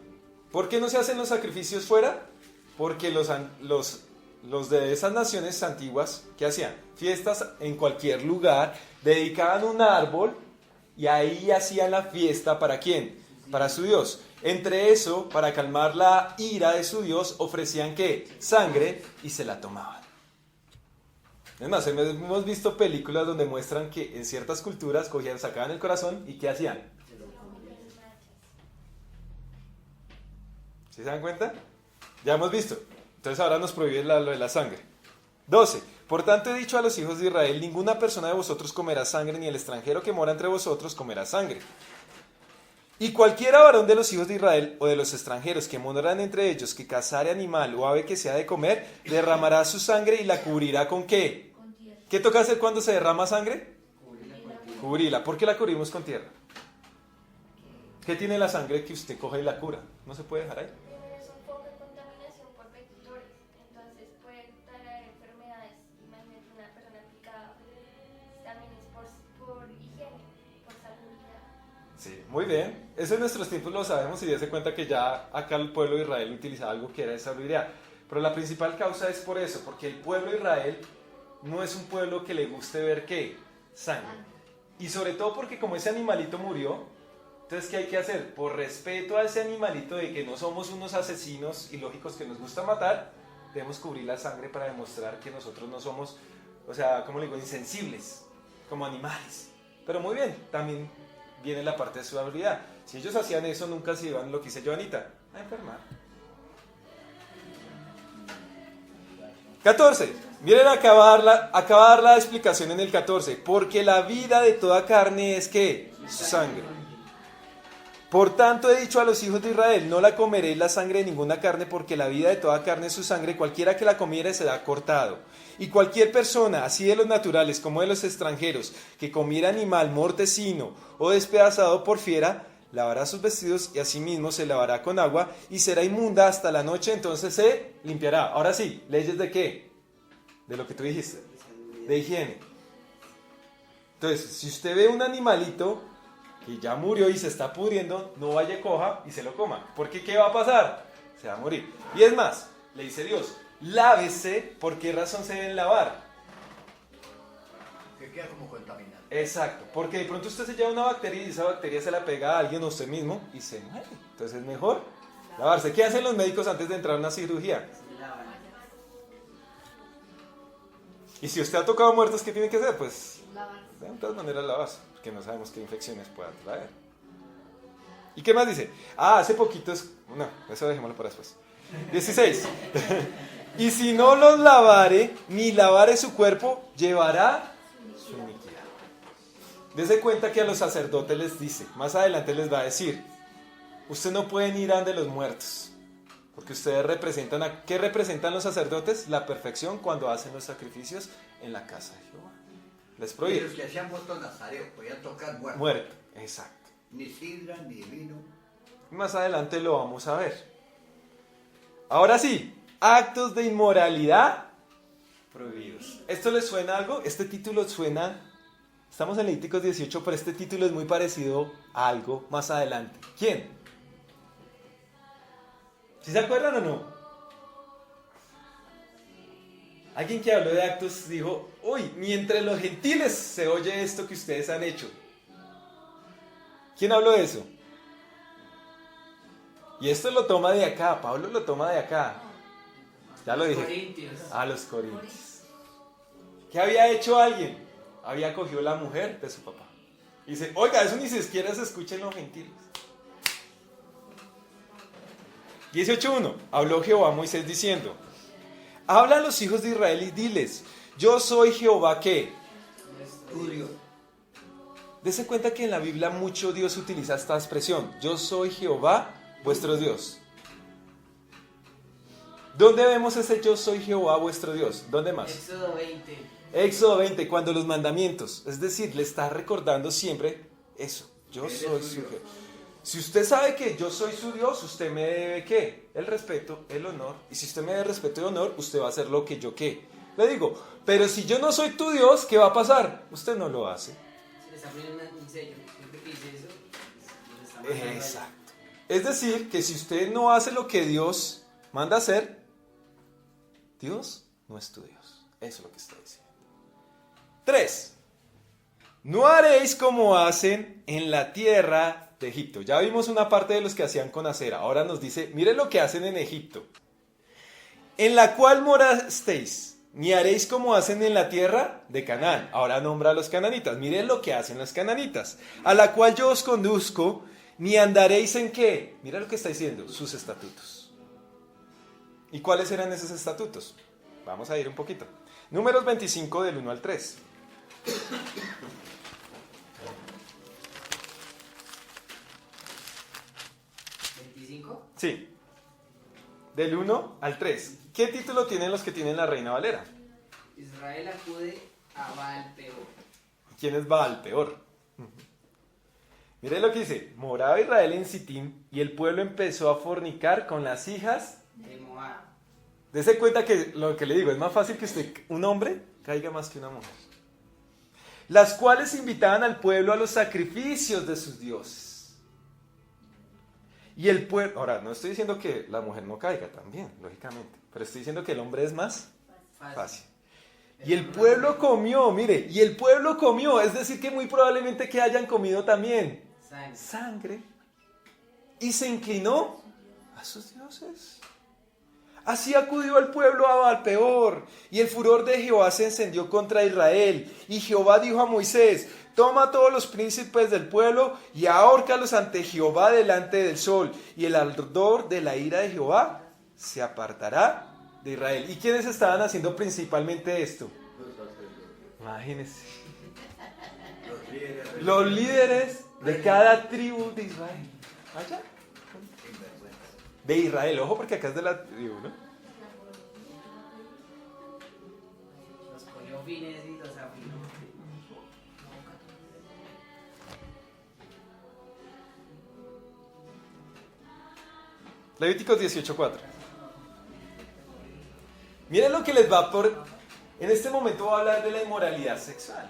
¿Por qué no se hacen los sacrificios fuera? Porque los de esas naciones antiguas, ¿qué hacían? Fiestas en cualquier lugar, dedicaban un árbol y ahí hacían la fiesta, ¿para quién? Para su Dios. Entre eso, para calmar la ira de su Dios, ofrecían ¿qué? Sangre y se la tomaban. Es más, hemos visto películas donde muestran que en ciertas culturas sacaban el corazón y ¿qué hacían? ¿Sí se dan cuenta? Ya hemos visto. Entonces ahora nos prohíbe lo de la sangre. 12. Por tanto he dicho a los hijos de Israel, ninguna persona de vosotros comerá sangre, ni el extranjero que mora entre vosotros comerá sangre. Y cualquiera varón de los hijos de Israel o de los extranjeros que moran entre ellos, que cazare animal o ave que sea de comer, derramará su sangre y la cubrirá ¿con qué? Con tierra. ¿Qué toca hacer cuando se derrama sangre? Cubrirla con tierra. Cubrirla. ¿Por qué la cubrimos con tierra? ¿Qué tiene la sangre que usted coge y la cura? ¿No se puede dejar ahí? Es un poco de contaminación por vectores, entonces puede traer enfermedades. Imagínate una persona picada, también es por higiene, por salubridad. Sí, muy bien. Eso en nuestros tiempos lo sabemos y dése cuenta que ya acá el pueblo de Israel utilizaba algo que era esa salubridad. Pero la principal causa es por eso, porque el pueblo de Israel no es un pueblo que le guste ver ¿qué? Sangre. Y sobre todo porque como ese animalito murió, entonces ¿qué hay que hacer? Por respeto a ese animalito de que no somos unos asesinos ilógicos que nos gusta matar, debemos cubrir la sangre para demostrar que nosotros no somos, o sea, ¿cómo le digo? Insensibles, como animales. Pero muy bien, también viene la parte de su habilidad. Si ellos hacían eso, nunca se iban, lo que dice Joanita, a enfermar. 14. Miren, acabar la explicación en el 14. Porque la vida de toda carne es ¿qué? Su sangre. Por tanto he dicho a los hijos de Israel, no la comeréis la sangre de ninguna carne, porque la vida de toda carne es su sangre, cualquiera que la comiere será cortado. Y cualquier persona, así de los naturales como de los extranjeros, que comiera animal mortecino o despedazado por fiera, lavará sus vestidos y asimismo se lavará con agua y será inmunda hasta la noche, entonces se limpiará. Ahora sí, ¿leyes de qué? De lo que tú dijiste, de higiene. Entonces, si usted ve un animalito que ya murió y se está pudriendo, no vaya, coja y se lo coma. Porque ¿qué va a pasar? Se va a morir. Y es más, le dice Dios, lávese. ¿Por qué razón se deben lavar? Que queda como contaminado. Exacto, porque de pronto usted se lleva una bacteria y esa bacteria se la pega a alguien o a usted mismo y se muere. Entonces es mejor lavarse. ¿Qué hacen los médicos antes de entrar a una cirugía? Y si usted ha tocado muertos, ¿qué tiene que hacer? Pues de todas maneras lavarse, porque no sabemos qué infecciones pueda traer. ¿Y qué más dice? Hace poquito no, eso dejémoslo para después. 16. Y si no los lavare, ni lavare su cuerpo, llevará su iniquidad. Dese cuenta que a los sacerdotes les dice, más adelante les va a decir, usted no pueden ir ante los muertos, porque ustedes representan, ¿qué representan los sacerdotes? La perfección cuando hacen los sacrificios en la casa de Jehová. Les prohíbe. Los que hacían votos nazareos podían tocar muertos. Muerto, exacto. Ni sidra, ni vino. Más adelante lo vamos a ver. Ahora sí, actos de inmoralidad prohibidos. ¿Esto les suena algo? Este título suena, estamos en Levíticos 18, pero este título es muy parecido a algo más adelante. ¿Quién? ¿Sí se acuerdan o no? Alguien que habló de actos dijo, uy, ni entre los gentiles se oye esto que ustedes han hecho. ¿Quién habló de eso? Y esto lo toma de acá, Pablo lo toma de acá. Ya lo dije. Corintios. A los corintios. ¿Qué había hecho alguien? Había cogido la mujer de su papá. Y dice, oiga, eso ni siquiera se escucha en los gentiles. 18.1. Habló Jehová a Moisés diciendo, habla a los hijos de Israel y diles, yo soy Jehová, ¿qué? Tu Dios. Dese cuenta que en la Biblia mucho Dios utiliza esta expresión, yo soy Jehová, vuestro Dios. ¿Dónde vemos ese yo soy Jehová, vuestro Dios? ¿Dónde más? Éxodo 20. Éxodo 20, cuando los mandamientos, es decir, le está recordando siempre eso, yo Él es soy su su Dios. Jehová. Si usted sabe que yo soy su Dios, usted me debe ¿qué? El respeto, el honor. Y si usted me debe respeto y honor, usted va a hacer lo que yo ¿qué? Le digo, pero si yo no soy tu Dios, ¿qué va a pasar? Usted no lo hace. Si le está poniendo un sello, siempre que dice eso, le está mandando algo. Exacto. Es decir, que si usted no hace lo que Dios manda hacer, Dios no es tu Dios. Eso es lo que está diciendo. 3. No haréis como hacen en la tierra de Egipto. Ya vimos una parte de los que hacían con acera. Ahora nos dice, miren lo que hacen en Egipto. En la cual morasteis, ni haréis como hacen en la tierra de Canaán. Ahora nombra a los cananitas. Miren lo que hacen los cananitas. A la cual yo os conduzco, ni andaréis en qué. Mira lo que está diciendo, sus estatutos. ¿Y cuáles eran esos estatutos? Vamos a ir un poquito. Números 25 del 1 al 3. ¿25? Sí. Del 1 al 3. ¿Qué título tienen los que tienen la Reina Valera? Israel acude a Baal Peor. ¿Quién es Baal Peor? Miren lo que dice. Moraba Israel en Sitim y el pueblo empezó a fornicar con las hijas. De Moab. Dese cuenta que lo que le digo, es más fácil que un hombre caiga más que una mujer. Las cuales invitaban al pueblo a los sacrificios de sus dioses. Y el pueblo, ahora no estoy diciendo que la mujer no caiga también, lógicamente, pero estoy diciendo que el hombre es más fácil. Y el pueblo comió, mire, y el pueblo comió, es decir que muy probablemente que hayan comido también sangre y se inclinó a sus dioses. Así acudió el pueblo a Baal Peor, y el furor de Jehová se encendió contra Israel. Y Jehová dijo a Moisés, toma a todos los príncipes del pueblo y ahórcalos ante Jehová delante del sol, y el ardor de la ira de Jehová se apartará de Israel. ¿Y quiénes estaban haciendo principalmente esto? Los sacerdotes. Imagínense. Los líderes. Los líderes de cada tribu de Israel. Allá. Sinvergüenza. De Israel, ojo porque acá es de la tribu, ¿no? Los cogió fines y los afinó. Levíticos 18:4. Miren lo que les va por... En este momento voy a hablar de la inmoralidad sexual.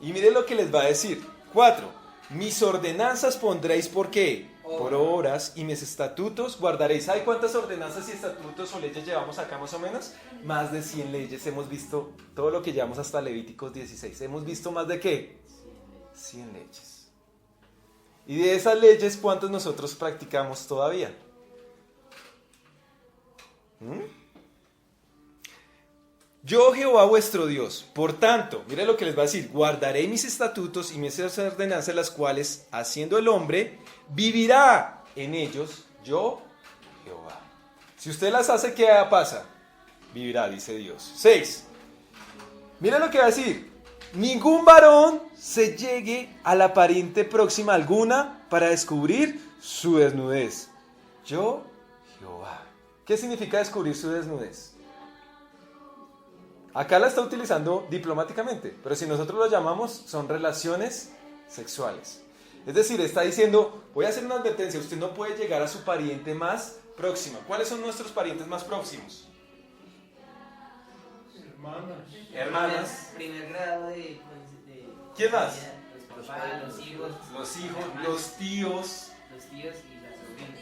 Y miren lo que les va a decir. 4. Mis ordenanzas pondréis por qué? Por horas, y mis estatutos guardaréis. ¿Sabe cuántas ordenanzas y estatutos o leyes llevamos acá más o menos? Más de 100 leyes. Hemos visto todo lo que llevamos hasta Levíticos 16. ¿Hemos visto más de qué? 100 leyes. Y de esas leyes, ¿cuántas nosotros practicamos todavía? Yo, Jehová vuestro Dios, por tanto, mire lo que les va a decir, guardaré mis estatutos y mis ordenanzas, las cuales, haciendo el hombre, vivirá en ellos, yo, Jehová. Si usted las hace, ¿qué pasa? Vivirá, dice Dios. 6. Mire lo que va a decir, ningún varón se llegue a la pariente próxima alguna para descubrir su desnudez. Yo, Jehová. ¿Qué significa descubrir su desnudez? Acá la está utilizando diplomáticamente, pero si nosotros lo llamamos, son relaciones sexuales. Es decir, está diciendo, voy a hacer una advertencia, usted no puede llegar a su pariente más próxima. ¿Cuáles son nuestros parientes más próximos? Hermanas. Primer grado de ¿Quién más? Los papás, los hijos. Los hijos, los tíos. Los tíos y las sobrinas.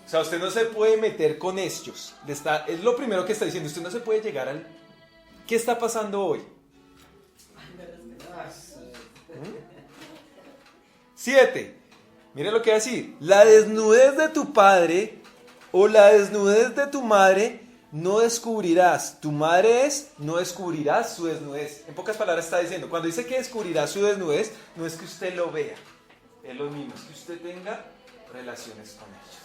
O sea, usted no se puede meter con ellos. Es lo primero que está diciendo. Usted no se puede llegar al... ¿Qué está pasando hoy? 7. Mire lo que va a decir. La desnudez de tu padre o la desnudez de tu madre no descubrirás. Tu madre es, no descubrirás su desnudez. En pocas palabras está diciendo, cuando dice que descubrirá su desnudez, no es que usted lo vea. Es lo mismo, es que usted tenga relaciones con ellos.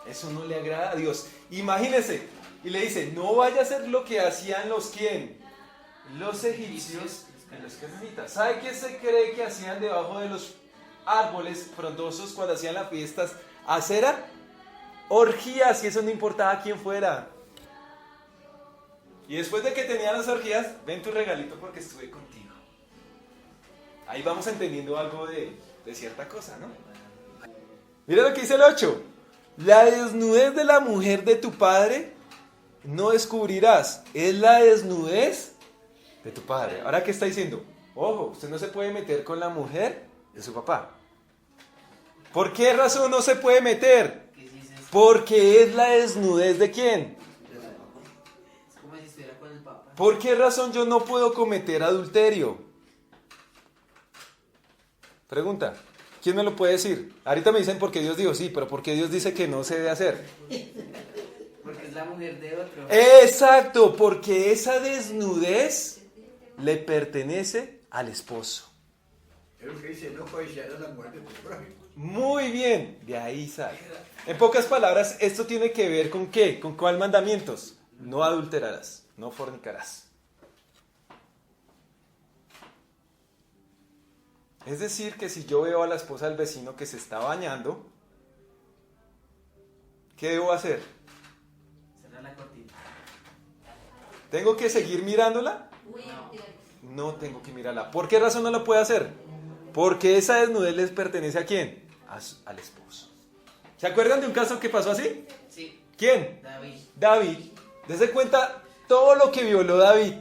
Eso no le agrada a Dios. Imagínese, y le dice, no vaya a hacer lo que hacían los ¿quién? Los egipcios y los canaanitas. ¿Sabe qué se cree que hacían debajo de los árboles frondosos cuando hacían las fiestas? Acera, orgías, y eso no importaba quién fuera. Y después de que tenían las orgías, ven tu regalito porque estuve contigo. Ahí vamos entendiendo algo de cierta cosa, ¿no? Mira lo que dice el 8. La desnudez de la mujer de tu padre no descubrirás. Es la desnudez de tu padre. Ahora, ¿qué está diciendo? Ojo, usted no se puede meter con la mujer de su papá. ¿Por qué razón no se puede meter? Porque es la desnudez de ¿quién? Es como si estuviera con el papá. ¿Por qué razón yo no puedo cometer adulterio? Pregunta. ¿Quién me lo puede decir? Ahorita me dicen porque Dios dijo, sí, pero porque Dios dice que no se debe hacer. Porque es la mujer de otro. Exacto, porque esa desnudez le pertenece al esposo. Es lo que dice, no codiciarás la mujer de tu prójimo. Muy bien, de ahí sale. En pocas palabras, esto tiene que ver con ¿qué? ¿Con cuál mandamientos? No adulterarás, no fornicarás. Es decir, que si yo veo a la esposa del vecino que se está bañando, ¿qué debo hacer? Cerrar la cortina. ¿Tengo que seguir mirándola? No tengo que mirarla. ¿Por qué razón no lo puedo hacer? Porque esa desnudez les pertenece ¿a quién? Al esposo. ¿Se acuerdan de un caso que pasó así? Sí. ¿Quién? David. David. Dese cuenta todo lo que violó David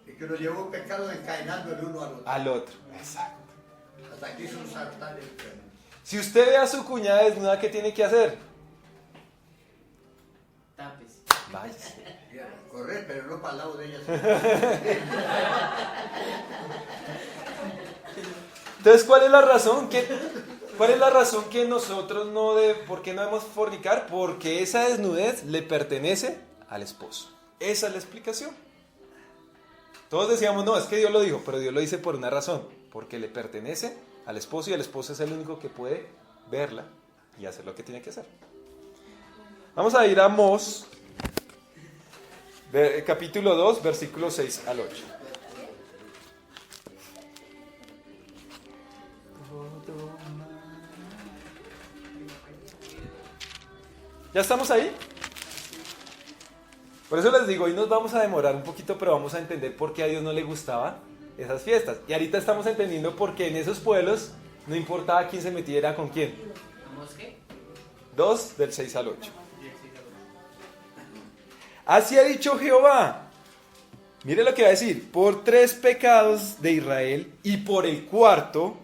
Y que lo llevó pecado encadenando el uno al otro. al otro. Exacto. Hasta que hizo un sartán. Si usted ve a su cuñada desnuda, ¿qué tiene que hacer? Tapes. Váyase. Correr, pero no para el lado de ella. Entonces, ¿cuál es la razón? ¿Cuál es la razón que nosotros por qué no debemos fornicar? Porque esa desnudez le pertenece al esposo. Esa es la explicación. Todos decíamos, no, es que Dios lo dijo, pero Dios lo dice por una razón. Porque le pertenece al esposo y el esposo es el único que puede verla y hacer lo que tiene que hacer. Vamos a ir a Amós, capítulo 2, versículos 6 al 8. ¿Ya estamos ahí? Por eso les digo, hoy nos vamos a demorar un poquito, pero vamos a entender por qué a Dios no le gustaban esas fiestas. Y ahorita estamos entendiendo por qué en esos pueblos no importaba quién se metiera con quién. ¿Vamos qué? 2, del 6 al 8. Así ha dicho Jehová. Mire lo que va a decir. Por 3 pecados de Israel y por el 4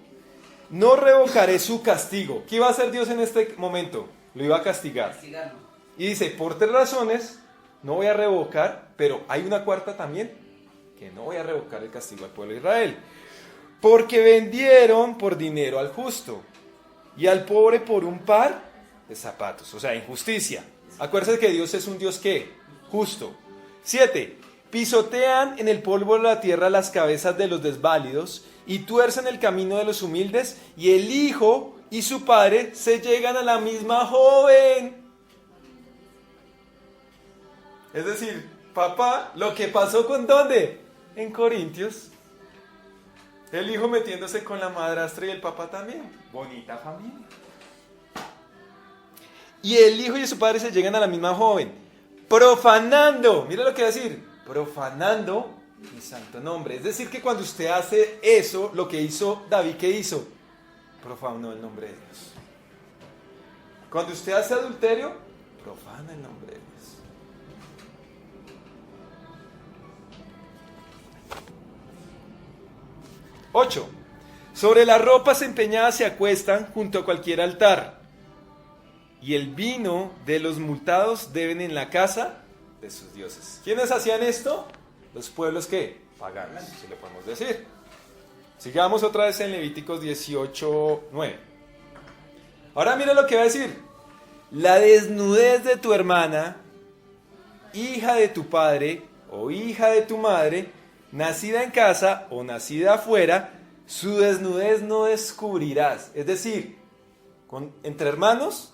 no revocaré su castigo. ¿Qué iba a hacer Dios en este momento? Lo iba a castigar. Castigarlo. Y dice, por 3 razones no voy a revocar, pero hay una cuarta también, que no voy a revocar el castigo al pueblo de Israel. Porque vendieron por dinero al justo y al pobre por un par de zapatos. O sea, injusticia. Acuérdense que Dios es un Dios ¿qué? Justo. 7. Pisotean en el polvo de la tierra las cabezas de los desválidos y tuercen el camino de los humildes, y el hijo y su padre se llegan a la misma joven. Es decir, papá, lo que pasó con ¿dónde? En Corintios. El hijo metiéndose con la madrastra y el papá también. Bonita familia. Y el hijo y su padre se llegan a la misma joven, profanando, mira lo que va a decir, profanando mi santo nombre. Es decir, que cuando usted hace eso, lo que hizo David, ¿qué hizo? Profanó el nombre de Dios. Cuando usted hace adulterio, profana el nombre de Dios. 8. Sobre las ropas empeñadas se acuestan junto a cualquier altar, y el vino de los multados deben en la casa de sus dioses. ¿Quiénes hacían esto? Los pueblos que paganos, si le podemos decir. Sigamos otra vez en Levíticos 18:9. Ahora mira lo que va a decir. La desnudez de tu hermana, hija de tu padre o hija de tu madre, nacida en casa o nacida afuera, su desnudez no descubrirás. Es decir, entre hermanos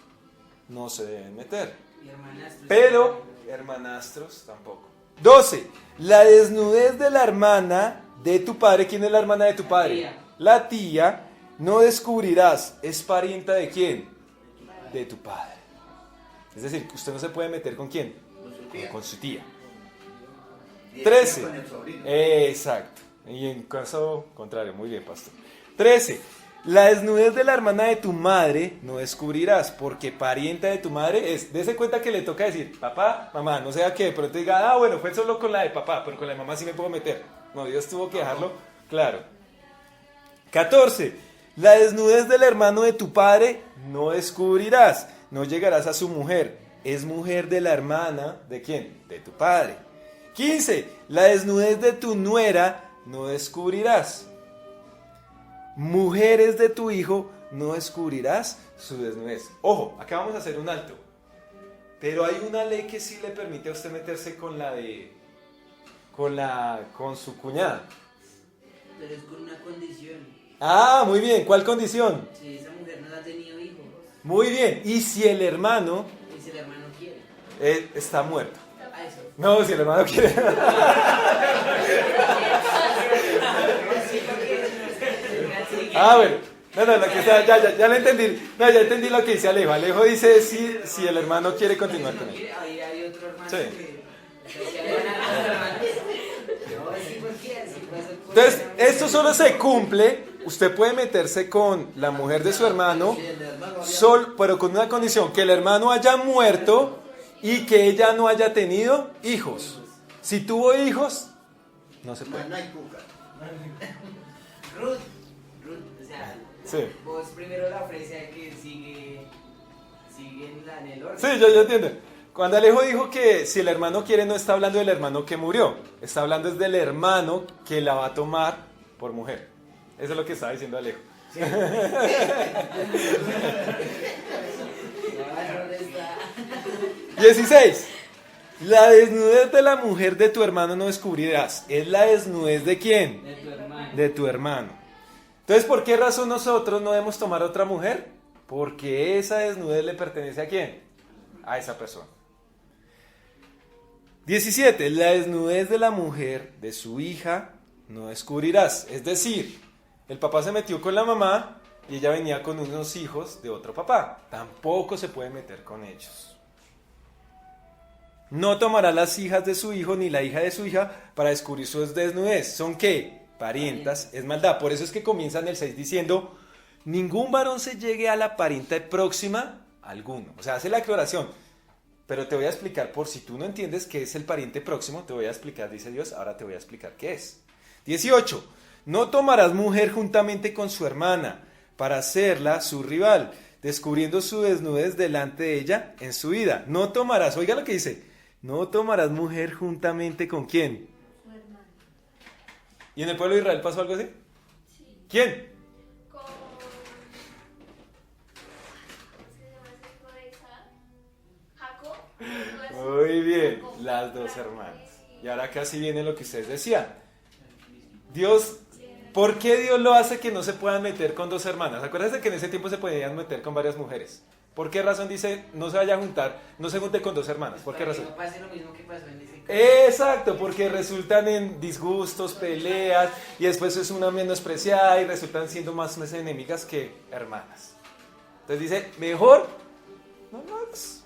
no se deben meter. Y hermanastros. Pero hermanastros tampoco. 12. La desnudez de la hermana de tu padre. ¿Quién es la hermana de tu padre? tía. La tía. No descubrirás. ¿Es parienta de quién? De tu padre. Es decir, usted no se puede meter ¿con quién? Con su tía. Con su tía. Y 13. con el sobrino. Exacto. Y en caso contrario, muy bien, pastor. 13. La desnudez de la hermana de tu madre no descubrirás, porque parienta de tu madre es. Dese cuenta que le toca decir, papá, mamá, no sea que, pero te diga, bueno, fue solo con la de papá, pero con la de mamá sí me puedo meter. No, Dios tuvo que dejarlo claro. 14. La desnudez del hermano de tu padre no descubrirás, no llegarás a su mujer. Es mujer de la hermana, ¿de quién? De tu padre. 15. La desnudez de tu nuera no descubrirás. Mujeres de tu hijo no descubrirás su desnudez. Ojo, acá vamos a hacer un alto. Pero hay una ley que sí le permite a usted meterse con su cuñada. Pero es con una condición. Ah, muy bien. ¿Cuál condición? Si esa mujer no ha tenido hijos, Muy bien. ¿Y si el hermano y si el hermano quiere. está muerto? A eso. No, si el hermano quiere. Bueno. No, lo que sea, ya le entendí. No, ya entendí lo que dice Alejo. Alejo dice si el hermano quiere continuar con él. Ahí hay otro hermano Sí. Entonces, esto solo se cumple. Usted puede meterse con la mujer de su hermano, Si el hermano pero con una condición: que el hermano haya muerto y que ella no haya tenido hijos. Si tuvo hijos, no se puede. no hay cuca. Ruth, o sea, Sí. vos primero la ofrece a que sigue en el orden. Sí, yo entiendo. Cuando Alejo dijo que si el hermano quiere, no está hablando del hermano que murió, está hablando es del hermano que la va a tomar por mujer. Eso es lo que estaba diciendo Alejo. No, Ruth está. 16. La desnudez de la mujer de tu hermano no descubrirás. ¿Es la desnudez de quién? De tu hermano. De tu hermano. Entonces, ¿por qué razón nosotros no debemos tomar otra mujer? Porque esa desnudez le pertenece a quién? A esa persona. 17. La desnudez de la mujer de su hija no descubrirás. Es decir, el papá se metió con la mamá y ella venía con unos hijos de otro papá. Tampoco se puede meter con ellos. No tomará las hijas de su hijo ni la hija de su hija para descubrir su desnudez. ¿Son qué? Parientas. Es maldad. Por eso es que comienzan el 6 diciendo: ningún varón se llegue a la parienta próxima alguno. O sea, hace la aclaración. Pero te voy a explicar, por si tú no entiendes qué es el pariente próximo, te voy a explicar, dice Dios, ahora te voy a explicar qué es. 18. No tomarás mujer juntamente con su hermana para hacerla su rival, descubriendo su desnudez delante de ella en su vida. No tomarás, oiga lo que dice, no tomarás mujer juntamente con ¿quién? Su hermano. ¿Y en el pueblo de Israel pasó algo así? Sí. ¿Quién? Con... ¿Cómo se llama ese hijo de Isaac? Jacob. Muy bien, las dos hermanas. Y ahora casi viene lo que ustedes decían. Dios, ¿por qué Dios lo hace que no se puedan meter con dos hermanas? Acuérdense que en ese tiempo se podían meter con varias mujeres. ¿Por qué razón dice no se vaya a juntar, no se junte con dos hermanas? ¿Por qué Para que razón? no pase lo mismo que pasó en ese caso. Exacto, porque resultan en disgustos, peleas, y después es una menospreciada y resultan siendo más enemigas que hermanas. Entonces dice, mejor no lo hagas.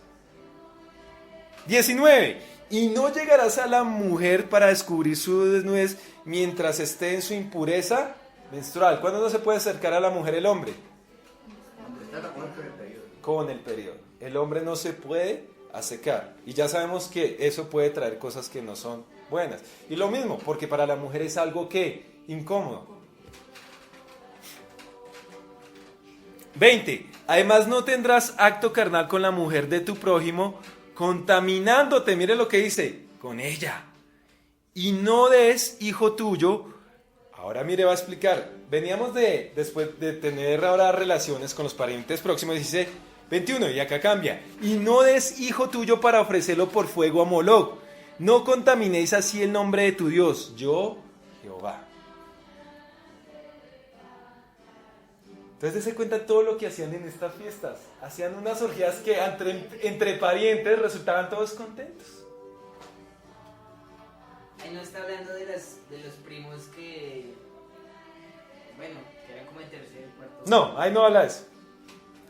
19. Y no llegarás a la mujer para descubrir su desnudez mientras esté en su impureza menstrual. ¿Cuándo no se puede acercar a la mujer el hombre? Cuando está la muerte del periodo. con el periodo. El hombre no se puede asecar. Y ya sabemos que eso puede traer cosas que no son buenas. Y lo mismo, porque para la mujer es algo que incómodo. 20. Además no tendrás acto carnal con la mujer de tu prójimo, contaminándote, mire lo que dice, con ella. Y no des hijo tuyo. Ahora mire, va a explicar. Veníamos después de tener ahora relaciones con los parientes próximos, dice 21, y acá cambia. Y no des hijo tuyo para ofrecerlo por fuego a Moloc. No contaminéis así el nombre de tu Dios, yo, Jehová. Entonces se cuenta todo lo que hacían en estas fiestas. Hacían unas orgías que entre parientes resultaban todos contentos. Ahí no está hablando de los primos que, bueno, que eran como el tercer, cuarto. No, ahí no habla de eso.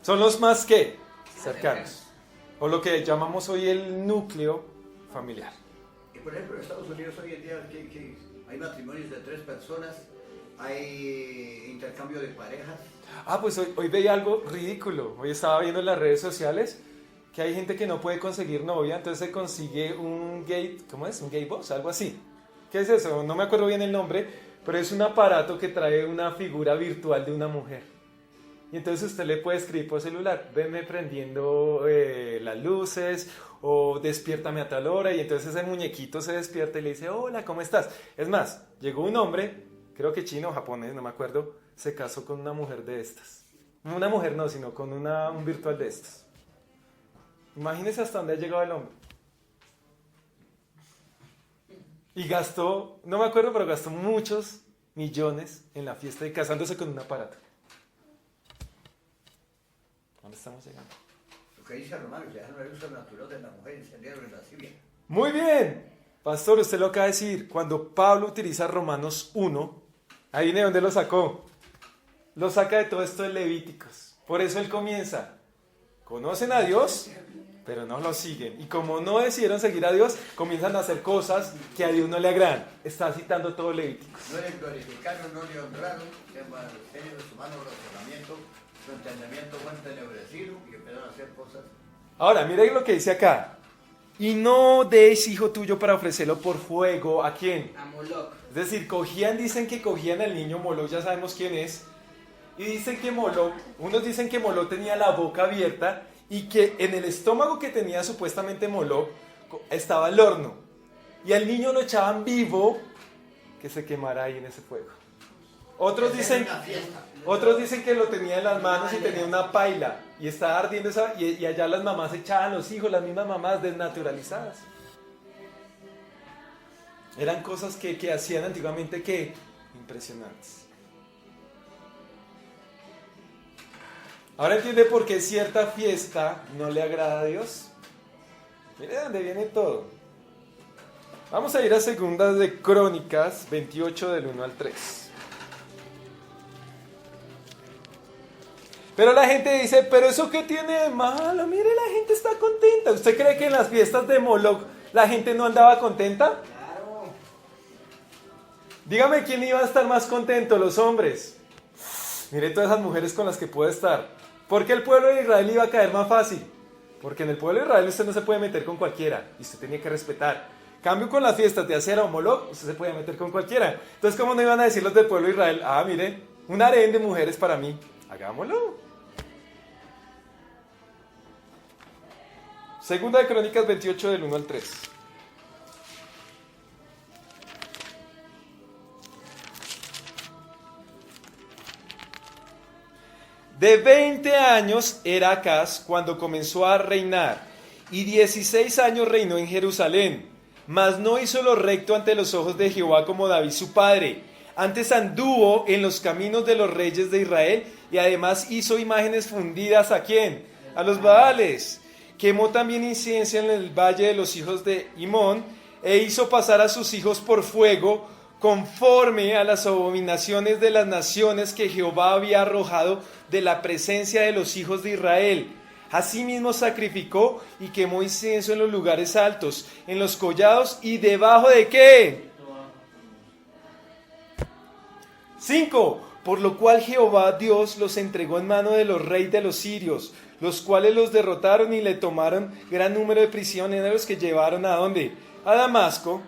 Son los más que cercanos. O lo que llamamos hoy el núcleo familiar. Y por ejemplo, en Estados Unidos hoy en día que hay matrimonios de 3 personas, hay intercambio de parejas. Ah, pues hoy veía algo ridículo. Hoy estaba viendo en las redes sociales que hay gente que no puede conseguir novia, entonces se consigue un gay, ¿cómo es? Un gay box, algo así. ¿Qué es eso? No me acuerdo bien el nombre, pero es un aparato que trae una figura virtual de una mujer. Y entonces usted le puede escribir por celular, venme prendiendo las luces o despiértame a tal hora, y entonces ese muñequito se despierta y le dice, hola, ¿cómo estás? Es más, llegó un hombre, creo que chino o japonés, no me acuerdo, se casó con una mujer de estas. Una mujer no, sino con un virtual de estas. Imagínese hasta dónde ha llegado el hombre. Y gastó, no me acuerdo, pero gastó muchos millones en la fiesta y casándose con un aparato. ¿Dónde estamos llegando? Lo que dice Romano, ya no el uso natural de la mujer incendiaron en la Siria. Muy bien, pastor, usted lo acaba de decir. Cuando Pablo utiliza Romanos 1, ahí viene donde lo sacó. Lo saca de todo esto de Levíticos. Por eso él comienza. Conocen a Dios, pero no lo siguen. Y como no decidieron seguir a Dios, comienzan a hacer cosas que a Dios no le agradan. Está citando todo Levíticos. No le glorificaron, no le honraron, se envanecieron de su mano razonamiento, su entendimiento fue entenebrecido y empezaron a hacer cosas. Ahora, miren lo que dice acá. Y no des hijo tuyo para ofrecerlo por fuego. ¿A quién? A Moloc. Es decir, dicen que cogían al niño Moloc, ya sabemos quién es. Y dicen que Moloc, unos dicen que Moloc tenía la boca abierta y que en el estómago que tenía supuestamente Moloc estaba el horno. Y al niño lo echaban vivo, que se quemara ahí en ese fuego. Otros dicen que lo tenía en las manos y tenía una paila y estaba ardiendo y allá las mamás echaban los hijos, las mismas mamás desnaturalizadas. Eran cosas que hacían antiguamente que impresionantes. Ahora entiende por qué cierta fiesta no le agrada a Dios. Mire de dónde viene todo. Vamos a ir a Segundas de Crónicas 28 del 1 al 3. Pero la gente dice, pero ¿eso qué tiene de malo? Mire, la gente está contenta. ¿Usted cree que en las fiestas de Moloc la gente no andaba contenta? Claro. Dígame quién iba a estar más contento, los hombres. Mire todas esas mujeres con las que puede estar. ¿Por qué el pueblo de Israel iba a caer más fácil? Porque en el pueblo de Israel usted no se puede meter con cualquiera y usted tenía que respetar. Cambio con las fiestas de Acera o Moloc, usted se puede meter con cualquiera. Entonces, ¿cómo no iban a decir los del pueblo de Israel? Ah, mire, un harén de mujeres para mí. Hagámoslo. Segunda de Crónicas 28 del 1 al 3. De 20 años era Acaz cuando comenzó a reinar, y 16 años reinó en Jerusalén. Mas no hizo lo recto ante los ojos de Jehová como David su padre. Antes anduvo en los caminos de los reyes de Israel, y además hizo imágenes fundidas ¿a quién? A los Baales. Quemó también incienso en el valle de los hijos de Himón, e hizo pasar a sus hijos por fuego, conforme a las abominaciones de las naciones que Jehová había arrojado de la presencia de los hijos de Israel. Asimismo sacrificó y quemó incienso en los lugares altos, en los collados y debajo de ¿qué? 5. por lo cual Jehová Dios los entregó en mano de los reyes de los sirios, los cuales los derrotaron y le tomaron gran número de prisioneros que llevaron ¿a dónde? A Damasco.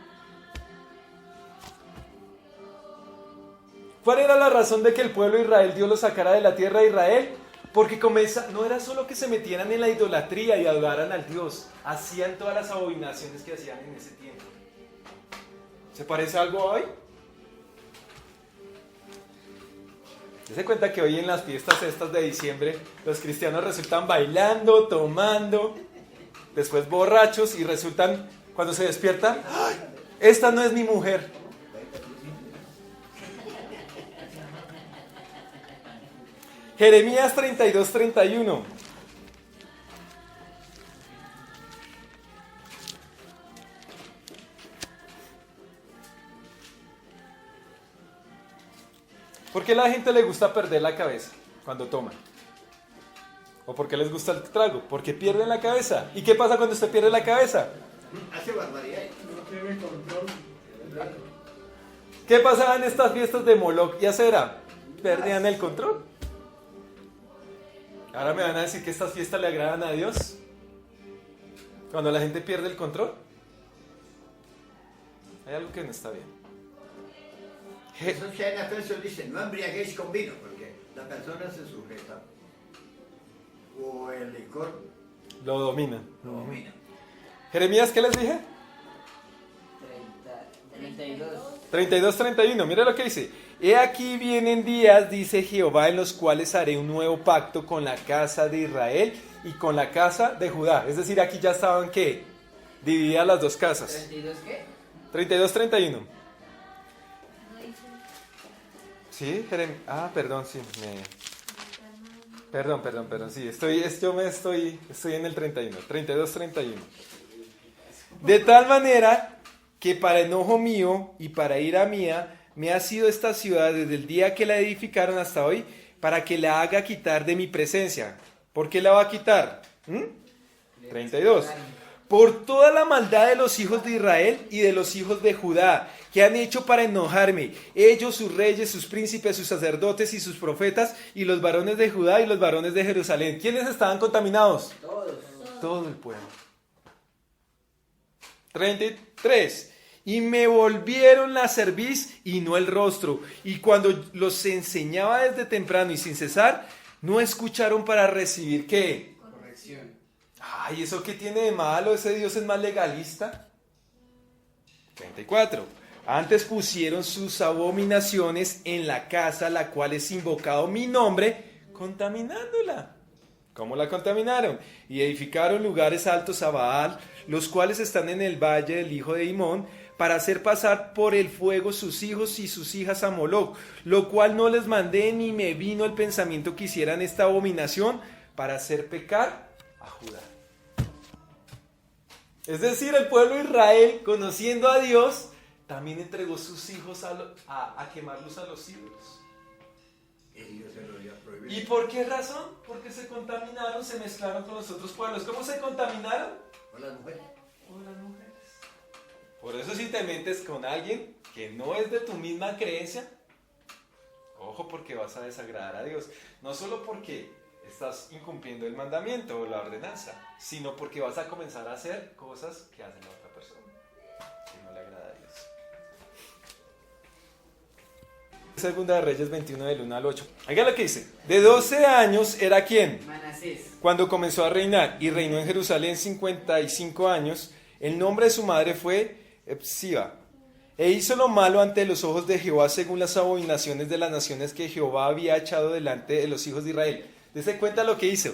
¿Cuál era la razón de que el pueblo de Israel Dios los sacara de la tierra de Israel? Porque no era solo que se metieran en la idolatría y adoraran al Dios, hacían todas las abominaciones que hacían en ese tiempo. ¿Se parece algo a hoy? ¿Se cuenta que hoy en las fiestas estas de diciembre los cristianos resultan bailando, tomando, después borrachos y resultan, cuando se despiertan, ¡ay! Esta no es mi mujer. Jeremías 32:31. ¿Por qué a la gente le gusta perder la cabeza cuando toma? ¿O por qué les gusta el trago? Porque pierden la cabeza. ¿Y qué pasa cuando usted pierde la cabeza? Hace barbaridad. No tiene control. ¿Qué pasaba en estas fiestas de Moloch y Acera? Perdían el control. Ahora me van a decir que estas fiestas le agradan a Dios. Cuando la gente pierde el control. Hay algo que no está bien. Eso que en Efesios dice, no embriaguéis con vino, porque la persona se sujeta. O el licor Lo domina. lo domina. Jeremías, ¿qué les dije? 32. 32:31, mira lo que dice. He aquí vienen días, dice Jehová, en los cuales haré un nuevo pacto con la casa de Israel y con la casa de Judá. Es decir, aquí ya estaban, ¿qué? Divididas las dos casas. ¿32 qué? 32:31. Sí, perdón, sí. Perdón, sí, estoy en el 31, 32:31. De tal manera que para enojo mío y para ira mía me ha sido esta ciudad desde el día que la edificaron hasta hoy, para que la haga quitar de mi presencia. ¿Por qué la va a quitar? 32. Por toda la maldad de los hijos de Israel y de los hijos de Judá, que han hecho para enojarme, ellos, sus reyes, sus príncipes, sus sacerdotes y sus profetas, y los varones de Judá y los varones de Jerusalén. ¿Quiénes estaban contaminados? Todos. Todo el pueblo. 33. Y me volvieron la cerviz y no el rostro. Y cuando los enseñaba desde temprano y sin cesar, no escucharon para recibir ¿qué? Corrección. Ay, ¿eso qué tiene de malo? ¿Ese Dios es más legalista? 34. Antes pusieron sus abominaciones en la casa, la cual es invocado mi nombre, contaminándola. ¿Cómo la contaminaron? Y edificaron lugares altos a Baal, los cuales están en el valle del hijo de Himón, para hacer pasar por el fuego sus hijos y sus hijas a Moloc, lo cual no les mandé ni me vino el pensamiento que hicieran esta abominación para hacer pecar a Judá. Es decir, el pueblo de Israel, conociendo a Dios, también entregó sus hijos a quemarlos a los ídolos. Y Dios se lo había prohibido. ¿Y por qué razón? Porque se contaminaron, se mezclaron con los otros pueblos. ¿Cómo se contaminaron? Con las mujeres. Por las mujeres. Por eso si te metes con alguien que no es de tu misma creencia, ojo, porque vas a desagradar a Dios. No solo porque estás incumpliendo el mandamiento o la ordenanza, sino porque vas a comenzar a hacer cosas que hace la otra persona, que no le agrada a Dios. Segunda de Reyes 21 del 1 al 8. Oiga lo que dice. De 12 años era ¿quién? Manasés. Cuando comenzó a reinar y reinó en Jerusalén 55 años, el nombre de su madre fue Epsiba. E hizo lo malo ante los ojos de Jehová según las abominaciones de las naciones que Jehová había echado delante de los hijos de Israel. Dese cuenta lo que hizo.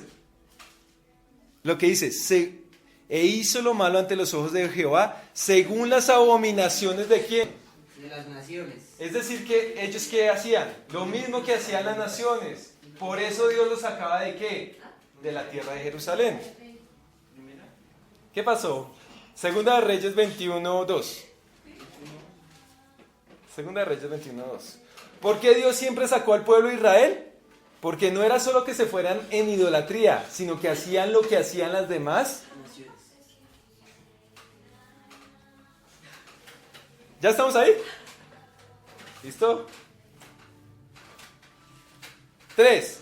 Lo que dice, e hizo lo malo ante los ojos de Jehová según las abominaciones de quién. De las naciones. Es decir, que ellos ¿qué hacían? Lo mismo que hacían las naciones. Por eso Dios los sacaba ¿de qué? De la tierra de Jerusalén. ¿Qué pasó? Segunda de Reyes 21:2. Segunda de Reyes 21:2. ¿Por qué Dios siempre sacó al pueblo de Israel? Porque no era solo que se fueran en idolatría, sino que hacían lo que hacían las demás. Naciones. ¿Ya estamos ahí? ¿Listo? 3.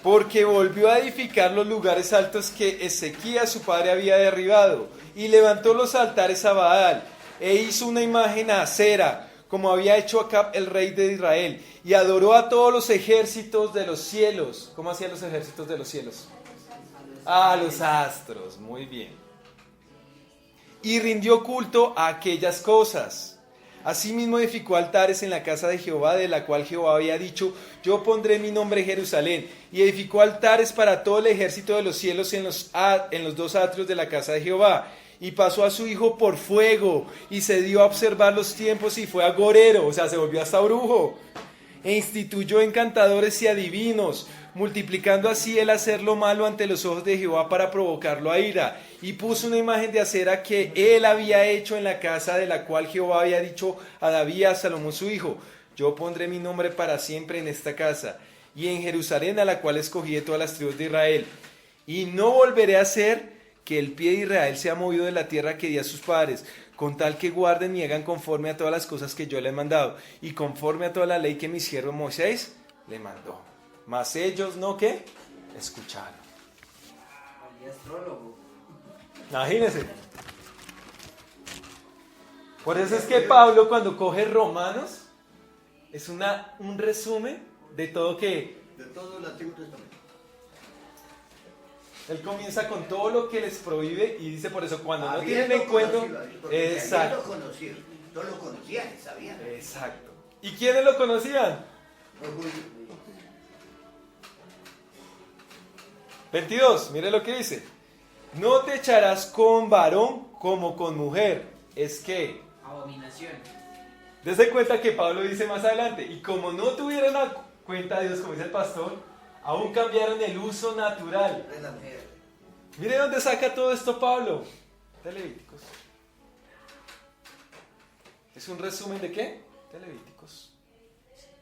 Porque volvió a edificar los lugares altos que Ezequías su padre había derribado, y levantó los altares a Baal, e hizo una imagen a Acera, como había hecho Acab el rey de Israel, y adoró a todos los ejércitos de los cielos. ¿Cómo hacían los ejércitos de los cielos? A los astros, muy bien. Y rindió culto a aquellas cosas. Asimismo edificó altares en la casa de Jehová, de la cual Jehová había dicho: yo pondré mi nombre en Jerusalén. Y edificó altares para todo el ejército de los cielos en los dos atrios de la casa de Jehová. Y pasó a su hijo por fuego, y se dio a observar los tiempos, y fue agorero, o sea, se volvió hasta brujo. E instituyó encantadores y adivinos, multiplicando así el hacer lo malo ante los ojos de Jehová para provocarlo a ira. Y puso una imagen de acera que él había hecho en la casa, de la cual Jehová había dicho a David y a Salomón su hijo: yo pondré mi nombre para siempre en esta casa, y en Jerusalén, a la cual escogí de todas las tribus de Israel. Y no volveré a hacer que el pie de Israel sea movido de la tierra que di a sus padres, con tal que guarden y hagan conforme a todas las cosas que yo le he mandado, y conforme a toda la ley que mi siervo Moisés le mandó. Mas ellos no, ¿qué? Escucharon. El astrólogo. Imagínense. Por eso es que Pablo, cuando coge Romanos, es un resumen de todo que De todo el Antiguo Testamento. él comienza con todo lo que les prohíbe y dice, por eso cuando no Habiendo tienen encuentro, conocido, porque exacto, habiendo conocido, no lo conocían, sabían. exacto. ¿Y quiénes lo conocían? Orgullo. 22, mire lo que dice: no te echarás con varón como con mujer. Es que, Abominación. dese cuenta que Pablo dice más adelante, y como no tuvieron a cuenta a Dios, como dice el pastor, aún cambiaron el uso natural. Es la mujer. Mire dónde saca todo esto Pablo. De Levíticos. ¿Es un resumen de qué? De Levíticos.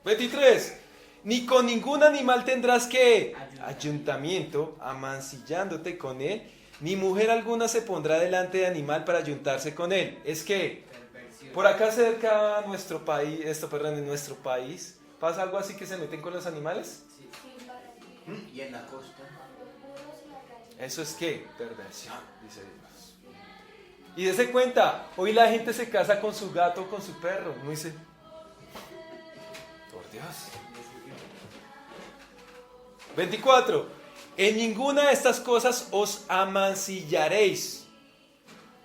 23. Ni con ningún animal tendrás que ayuntamiento, amancillándote con él, ni mujer alguna se pondrá delante de animal para ayuntarse con él. Es que Perversión. por acá cerca a nuestro país, en nuestro país, ¿pasa algo así que se meten con los animales? Sí. Sí, para ti. Y en la costa. Los burros y la calle. Eso es que perversión, dice Dios. Y dése cuenta, hoy la gente se casa con su gato o con su perro. No dice, por Dios. 24. En ninguna de estas cosas os amancillaréis,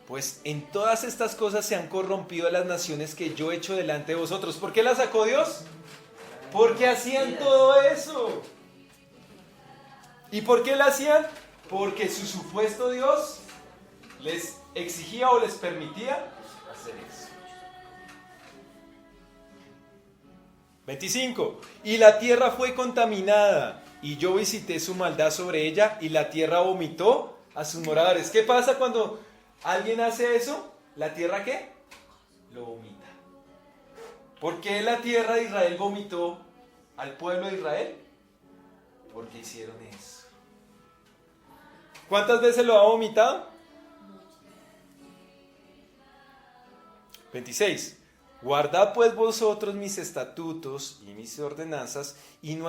pues en todas estas cosas se han corrompido las naciones que yo he hecho delante de vosotros. ¿Por qué las sacó Dios? Porque hacían todo eso. ¿Y por qué lo hacían? Porque su supuesto Dios les exigía o les permitía hacer eso. 25. Y la tierra fue contaminada, y yo visité su maldad sobre ella, y la tierra vomitó a sus moradores. ¿Qué pasa cuando alguien hace eso? ¿La tierra qué? Lo vomita. ¿Por qué la tierra de Israel vomitó al pueblo de Israel? Porque hicieron eso. ¿Cuántas veces lo ha vomitado? 26. Guardad pues vosotros mis estatutos y mis ordenanzas, y no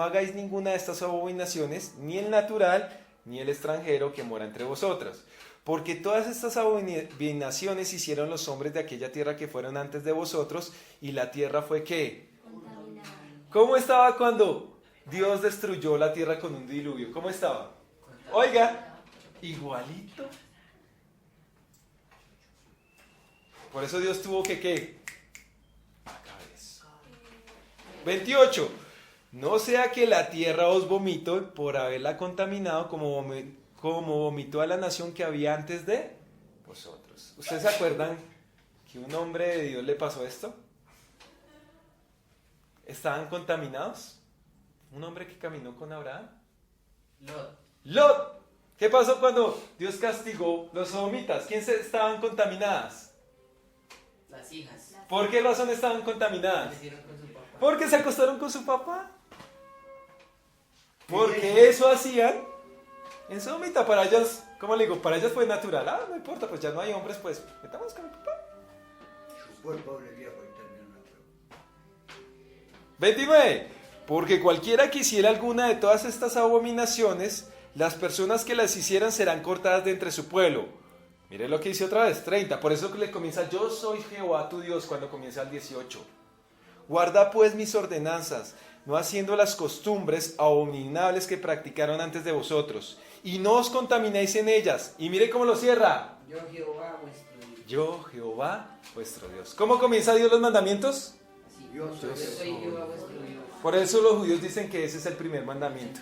hagáis ninguna de estas abominaciones, ni el natural, ni el extranjero que mora entre vosotras. Porque todas estas abominaciones hicieron los hombres de aquella tierra que fueron antes de vosotros, y la tierra fue ¿qué? Contaminada. ¿Cómo estaba cuando Dios destruyó la tierra con un diluvio? ¿Cómo estaba? Oiga, igualito. Por eso Dios tuvo que ¿qué? Acabar eso. 28. No sea que la tierra os vomite por haberla contaminado como vomitó a la nación que había antes de vosotros. ¿Ustedes se acuerdan que un hombre de Dios le pasó esto? ¿Estaban contaminados? Un hombre que caminó con Abraham. Lot. ¿Qué pasó cuando Dios castigó los sodomitas? ¿Quiénes estaban contaminadas? Las hijas. ¿Por qué razón estaban contaminadas? Se metieron con su papá. Porque se acostaron con su papá. Porque eso hacían en Sodomita. Para ellas, ¿cómo le digo? Para ellas fue natural. Ah, no importa, pues ya no hay hombres, pues metamos con el papá. Chupó el pobre viejo y terminó en la prueba. 29. Porque cualquiera que hiciera alguna de todas estas abominaciones, las personas que las hicieran serán cortadas de entre su pueblo. Mire lo que dice otra vez, 30. Por eso que le comienza, yo soy Jehová tu Dios, cuando comienza el 18. Guarda pues mis ordenanzas, no haciendo las costumbres abominables que practicaron antes de vosotros, y no os contaminéis en ellas. Y mire cómo lo cierra. Yo Jehová vuestro Dios. Yo, Jehová, vuestro Dios. ¿Cómo comienza Dios los mandamientos? Así, Yo soy Jehová vuestro Dios. Por eso los judíos dicen que ese es el primer mandamiento.